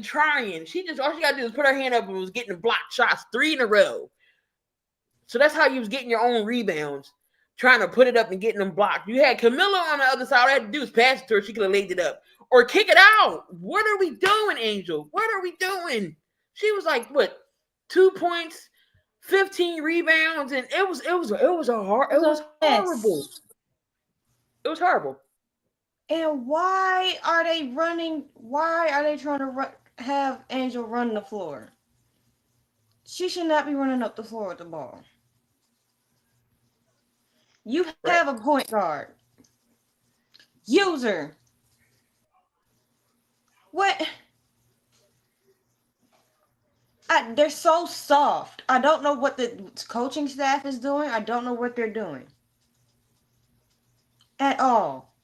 trying. All she gotta do is put her hand up and was getting blocked shots 3 in a row. So that's how you was getting your own rebounds, trying to put it up and getting them blocked. You had Camilla on the other side. All I had to do was pass it to her. She could have laid it up or kick it out. What are we doing, Angel? What are we doing? She was like, what, 2 points, 15 rebounds, and it was horrible. It was horrible. And why are they running? Why are they trying to have Angel run the floor? She should not be running up the floor with the ball. You have a point guard. Use her. What? They're so soft. I don't know what the coaching staff is doing. I don't know what they're doing. At all.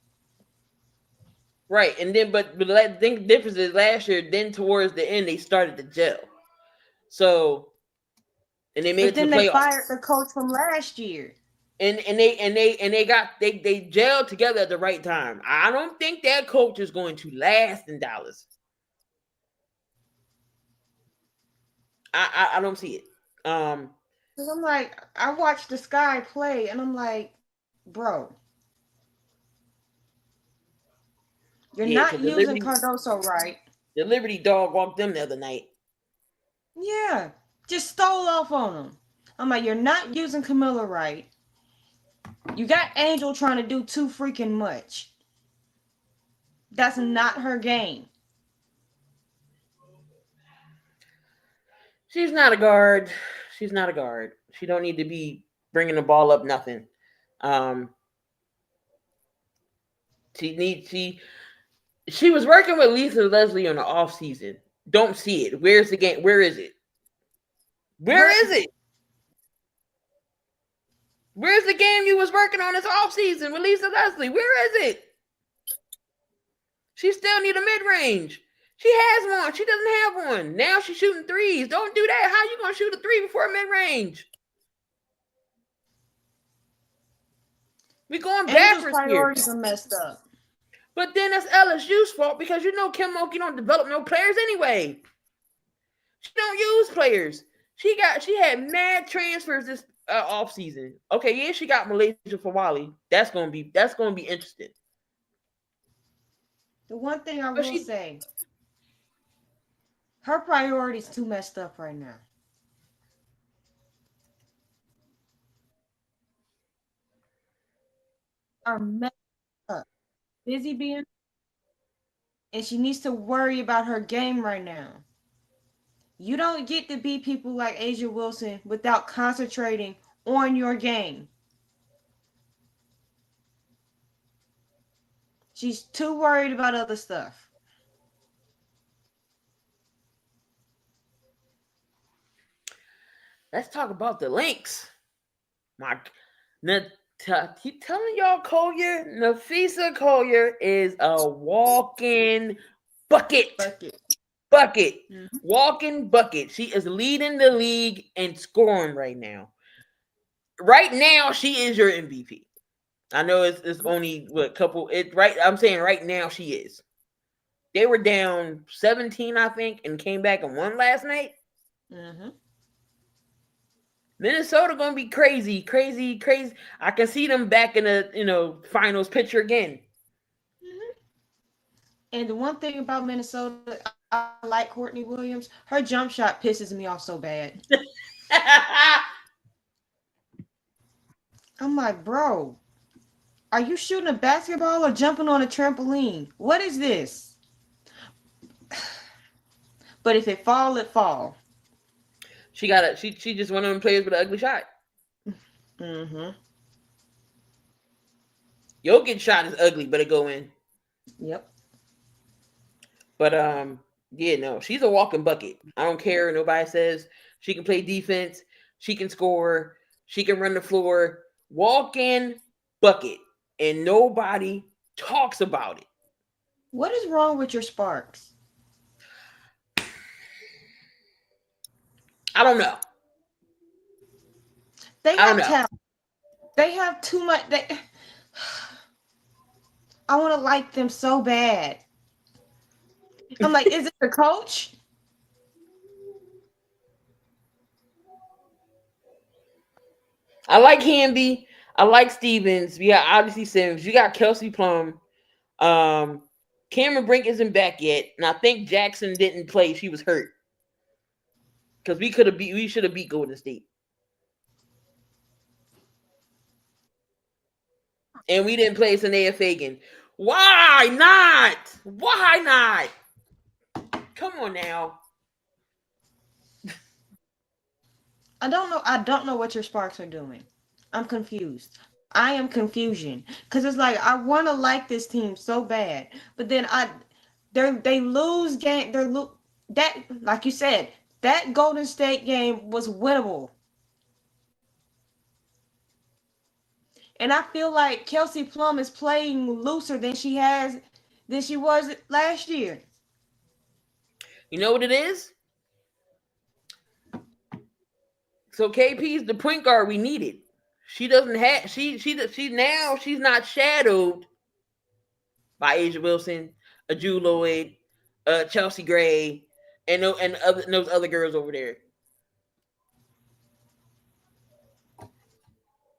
Right. And then, but I think the difference is last year, then towards the end, they started to gel. So, and they made it to the playoffs. Then they fired the coach from last year. And they gelled together at the right time. I don't think that coach is going to last in Dallas. I don't see it. Because I'm like, I watched the Sky play, and I'm like, bro, you're not using Cardoso right. The Liberty dog walked them the other night. Yeah, just stole off on them. I'm like, you're not using Camilla right. You got Angel trying to do too freaking much. That's not her game. She's not a guard. She don't need to be bringing the ball up nothing. She was working with Lisa Leslie on the off season. Don't see it. Where's the game? Where is it? Where is it? Where's the game you was working on this offseason with Lisa Leslie? Where is it? She still need a mid-range. She has one. She doesn't have one. Now she's shooting threes. Don't do that. How you going to shoot a three before mid-range? We going backwards here. Priorities are messed up. But then that's LSU's fault because you know Kim Mulkey don't develop no players anyway. She don't use players. She had mad transfers this off season. Okay, yeah, she got Malaysia Fawali. That's gonna be interesting. The one thing I will say, her priorities too messed up right now. Are messed up. Busy being, and she needs to worry about her game right now. You don't get to beat people like A'ja Wilson without concentrating on your game. She's too worried about other stuff. Let's talk about the Lynx. Keep telling y'all, Collier, Napheesa Collier is a walking bucket. Mm-hmm. Walking bucket. She is leading the league and scoring right now. Right now, she is your MVP. I know it's only a couple. I'm saying right now she is. They were down 17, I think, and came back and won last night. Mm-hmm. Minnesota gonna be crazy. I can see them back in the finals picture again. Mm-hmm. And the one thing about Minnesota, I like Courtney Williams. Her jump shot pisses me off so bad. I'm like, bro, are you shooting a basketball or jumping on a trampoline? What is this? But if it fall, it fall. She just one of them players with an ugly shot. Mm-hmm. Jokic shot is ugly, but it go in. Yep. But yeah, no, she's a walking bucket. I don't care what nobody says. She can play defense. She can score. She can run the floor. Walk-in bucket. And nobody talks about it. What is wrong with your Sparks? I don't know. They have talent. They have too much. I want to like them so bad. I'm like, is it the coach? I like Hamby. I like Stevens. We got obviously Sims. You got Kelsey Plum. Cameron Brink isn't back yet, and I think Jackson didn't play. She was hurt. Because we should have beat Golden State. And we didn't play Sanaya Fagan. Why not? Why not? Come on now. I don't know what your Sparks are doing. I'm confused. I am confusion. Because it's like, I want to like this team so bad. But then they lose game. That, like you said, that Golden State game was winnable. And I feel like Kelsey Plum is playing looser than she was last year. You know what it is? So KP's the point guard we needed. She doesn't have she's not shadowed by A'ja Wilson, Drew Lloyd, Chelsea Gray, and those other girls over there.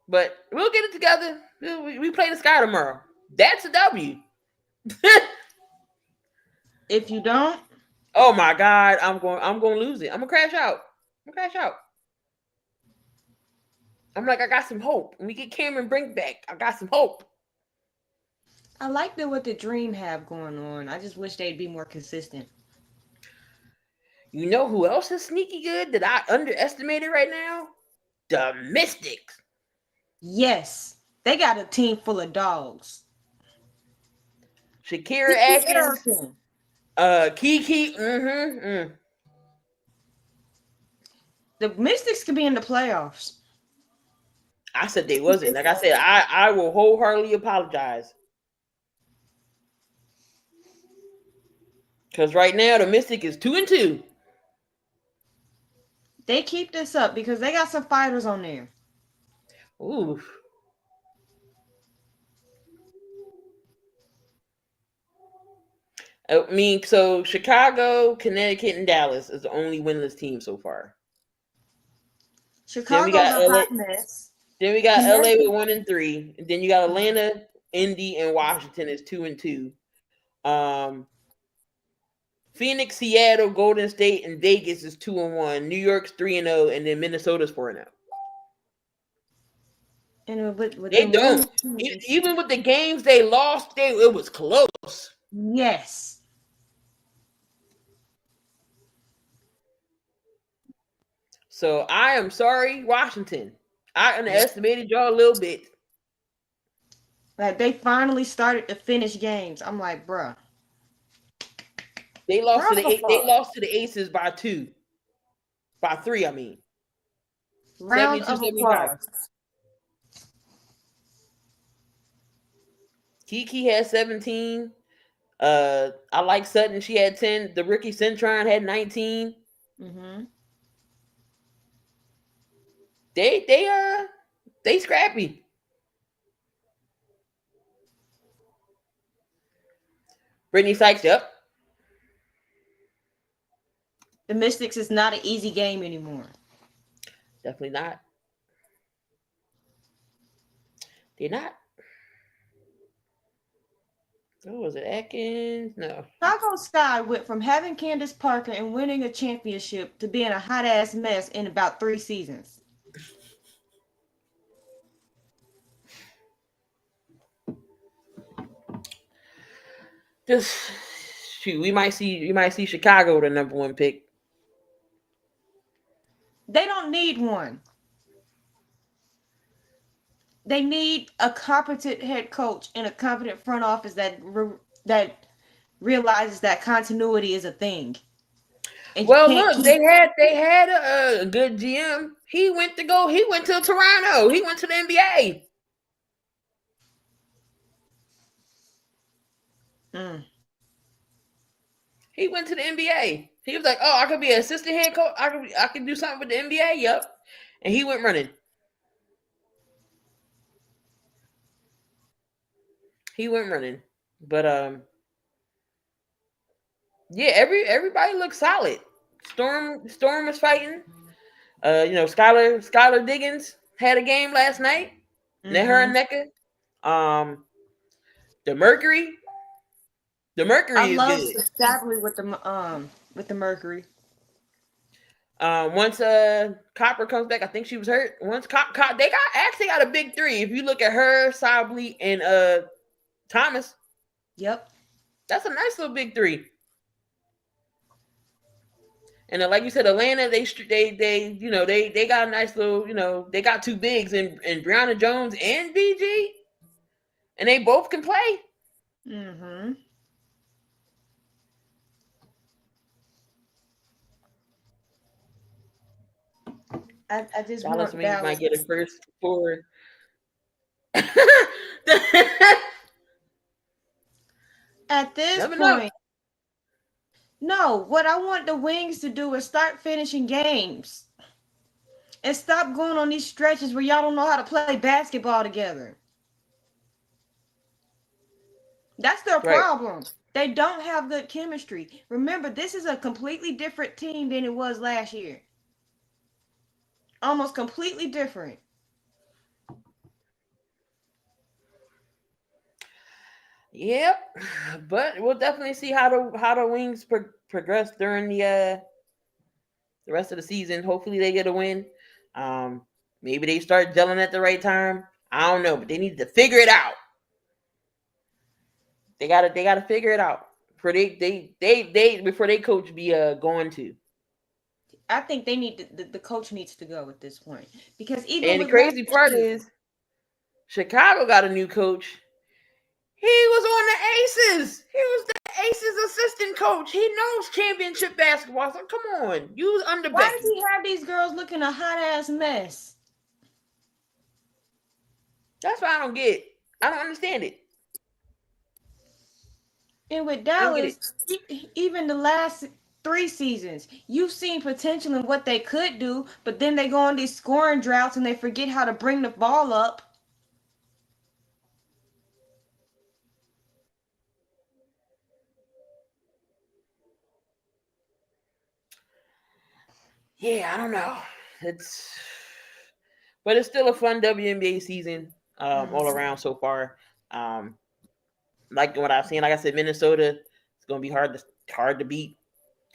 But we'll get it together. We play the Sky tomorrow. That's a W. If you don't, oh my God, I'm going to lose it. I'm gonna crash out. I'm like, I got some hope. When we get Cameron Brink back, I got some hope. I like what the Dream have going on. I just wish they'd be more consistent. You know who else is sneaky good that I underestimated right now? The Mystics. Yes, they got a team full of dogs. Shakira Atkins, Kiki. The Mystics could be in the playoffs. I said they wasn't. Like I said, I will wholeheartedly apologize. Because right now the Mystic is 2-2. They keep this up because they got some fighters on there. Ooh. I mean, so Chicago, Connecticut, and Dallas is the only winless team so far. Chicago's a hot mess. Then we got LA with 1-3. And then you got Atlanta, Indy, and Washington is 2-2. Phoenix, Seattle, Golden State, and Vegas is 2-1. New York's 3-0, and then Minnesota's 4-0. And with they don't. Even with the games they lost, it was close. Yes. So I am sorry, Washington. I underestimated y'all a little bit. Like they finally started to finish games. I'm like, bruh. They lost to the Aces by 2. By 3, I mean. Round of applause. Kiki had 17. I like Sutton. She had 10. The rookie Centron had 19. Mm-hmm. They scrappy. Brittany Sykes, yep. The Mystics is not an easy game anymore. Definitely not. They're not. Oh, was it Atkins? No. Chicago Sky went from having Candace Parker and winning a championship to being a hot ass mess in about 3 seasons. Just shoot, you might see Chicago the number 1 pick. They don't need one. They need a competent head coach and a competent front office that realizes that continuity is a thing. Well, look, they had a good GM. He went to Toronto. He went to the NBA. He went to the NBA. He was like, "Oh, I could be an assistant head coach. I could do something with the NBA." Yep, and he went running. But yeah, everybody looks solid. Storm is fighting. Skylar Diggins had a game last night. Mm-hmm. Her and Nneka. The Mercury. The Mercury I is love good. exactly with the Mercury. Once Copper comes back, I think she was hurt. Once they got a big 3. If you look at her, Sably, and Thomas. Yep. That's a nice little big 3. And then, like you said, Atlanta, they got a nice little, they got 2 bigs in Brianna Jones and BG, and they both can play. Mm-hmm. I just Dallas want Wings might get a first for. At this point, no. What I want the Wings to do is start finishing games and stop going on these stretches where y'all don't know how to play basketball together. That's their problem. They don't have good chemistry. Remember, this is a completely different team than it was last year. Almost completely different. Yep, but we'll definitely see how the Wings progress during the rest of the season. Hopefully, they get a win. Maybe they start gelling at the right time. I don't know, but they need to figure it out. They gotta figure it out before they coach be going to. I think they need the coach needs to go at this point because even and the crazy part is Chicago got a new coach. He was on the Aces. He was the Aces assistant coach. He knows championship basketball. So come on, you was under. Why does he have these girls looking a hot ass mess? That's why I don't get it. I don't understand it. And with I don't get it. Dallas, even the last 3 seasons, you've seen potential in what they could do, but then they go on these scoring droughts and they forget how to bring the ball up. Yeah, I don't know. It's but it's still a fun WNBA season all around so far. Um, like what I've seen, like I said, Minnesota it's gonna be hard to beat.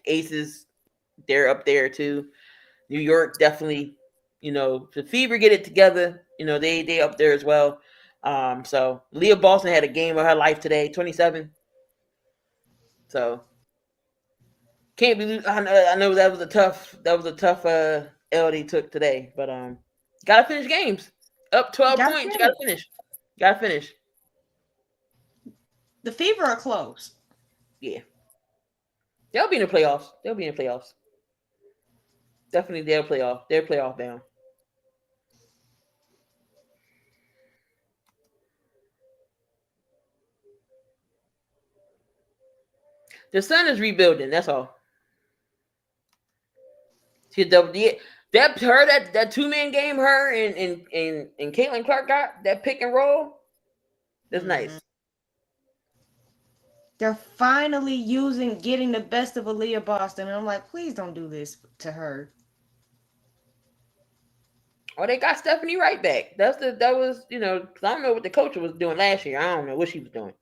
Aces, they're up there too. New York definitely, the Fever get it together. They up there as well. So Leah Boston had a game of her life today, 27. So can't believe I know that was a tough L they took today, but gotta finish games. Up 12 Gotta points, you finish. gotta finish. Gotta finish. The Fever are close. Yeah. They'll be in the playoffs. Definitely they'll playoff. They're playoff bound. The Sun is rebuilding, that's all. That 2-man game her and Caitlin Clark got that pick and roll. That's nice. They're finally getting the best of Aaliyah Boston. And I'm like, please don't do this to her. Oh, they got Stephanie Wright back. That was, because I don't know what the coach was doing last year. I don't know what she was doing.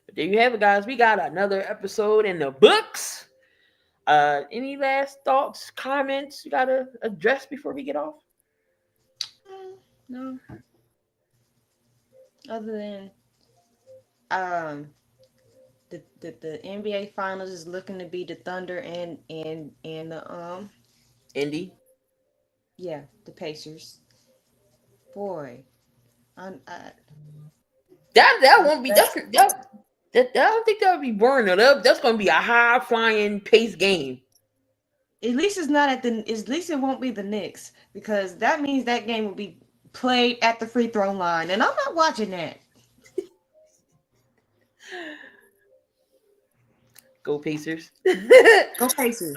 But there you have it, guys. We got another episode in the books. Any last thoughts, comments you gotta address before we get off? No. Other than the NBA Finals is looking to be the Thunder and the Indy. Yeah, the Pacers. Boy, that won't be I don't think that would be boring. That's gonna be a high flying pace game. At least it won't be the Knicks, because that means that game will be played at the free throw line, and I'm not watching that. Go Pacers. Go Pacers.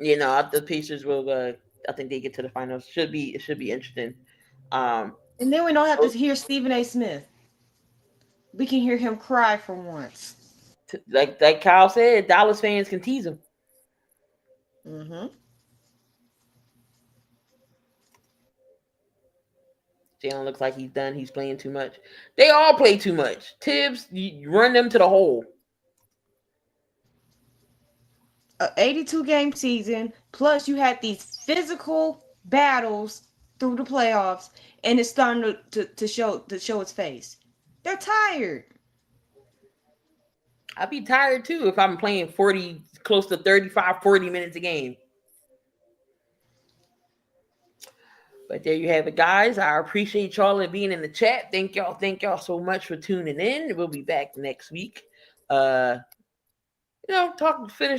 The Pacers will. I think they get to the finals. It should be interesting. And then we don't have to hear Stephen A. Smith. We can hear him cry for once. Like Kyle said, Dallas fans can tease him. Jalen looks like he's done. He's playing too much. They all play too much. Tibbs, you run them to the hole. An 82-game season, plus you had these physical battles through the playoffs, and it's starting to show its face. They're tired. I'd be tired too if I'm playing 40, close to 35, 40 minutes a game. But there you have it, guys. I appreciate y'all and being in the chat. Thank y'all so much for tuning in. We'll be back next week. Finish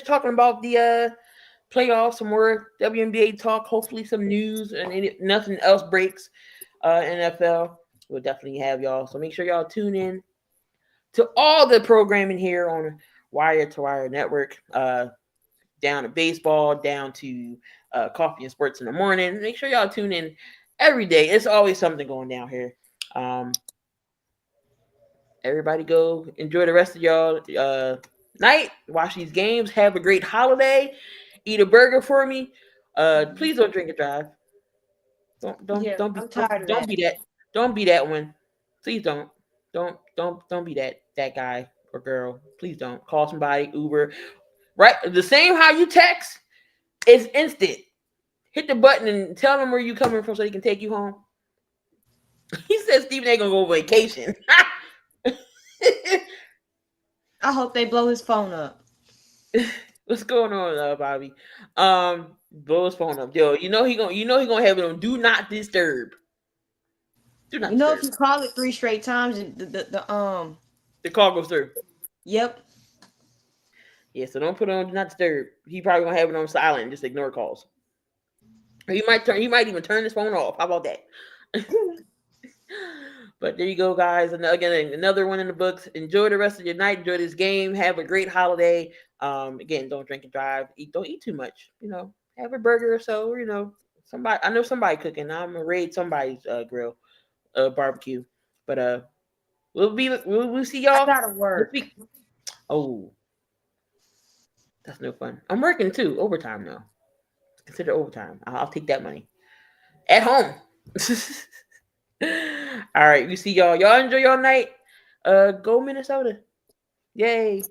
talking about the playoffs, some more WNBA talk, hopefully some news, and nothing else breaks. NFL, we'll definitely have y'all. So make sure y'all tune in to all the programming here on Wire to Wire Network. Down to baseball, down to coffee and sports in the morning. Make sure y'all tune in every day. It's always something going down here. Everybody go enjoy the rest of y'all night. Watch these games. Have a great holiday. Eat a burger for me. Please don't drink and drive. Don't be that one. Please don't be that guy or girl. Please don't. Call somebody, Uber. Right? The same how you text is instant. Hit the button and tell them where you coming from so they can take you home. He said Stephen ain't gonna go on vacation. I hope they blow his phone up. What's going on, Bobby? Blow his phone up. Yo, he gonna have it on do not disturb. Do not disturb. If you call it 3 straight times, the call goes through. Yep. Yeah, so don't put it on do not disturb. He probably gonna have it on silent and just ignore calls. Or you might even turn this phone off. How about that? But there you go, guys. And again, another one in the books. Enjoy the rest of your night. Enjoy this game. Have a great holiday. Again, don't drink and drive. Don't eat too much. Have a burger or so. Somebody. I know somebody cooking. I'm gonna raid somebody's grill, barbecue. But we'll see y'all. I gotta work. Oh, that's no fun. I'm working too. Overtime though. Consider overtime. I'll take that money at home. All right, we see y'all. Y'all enjoy your night. Go Minnesota. Yay.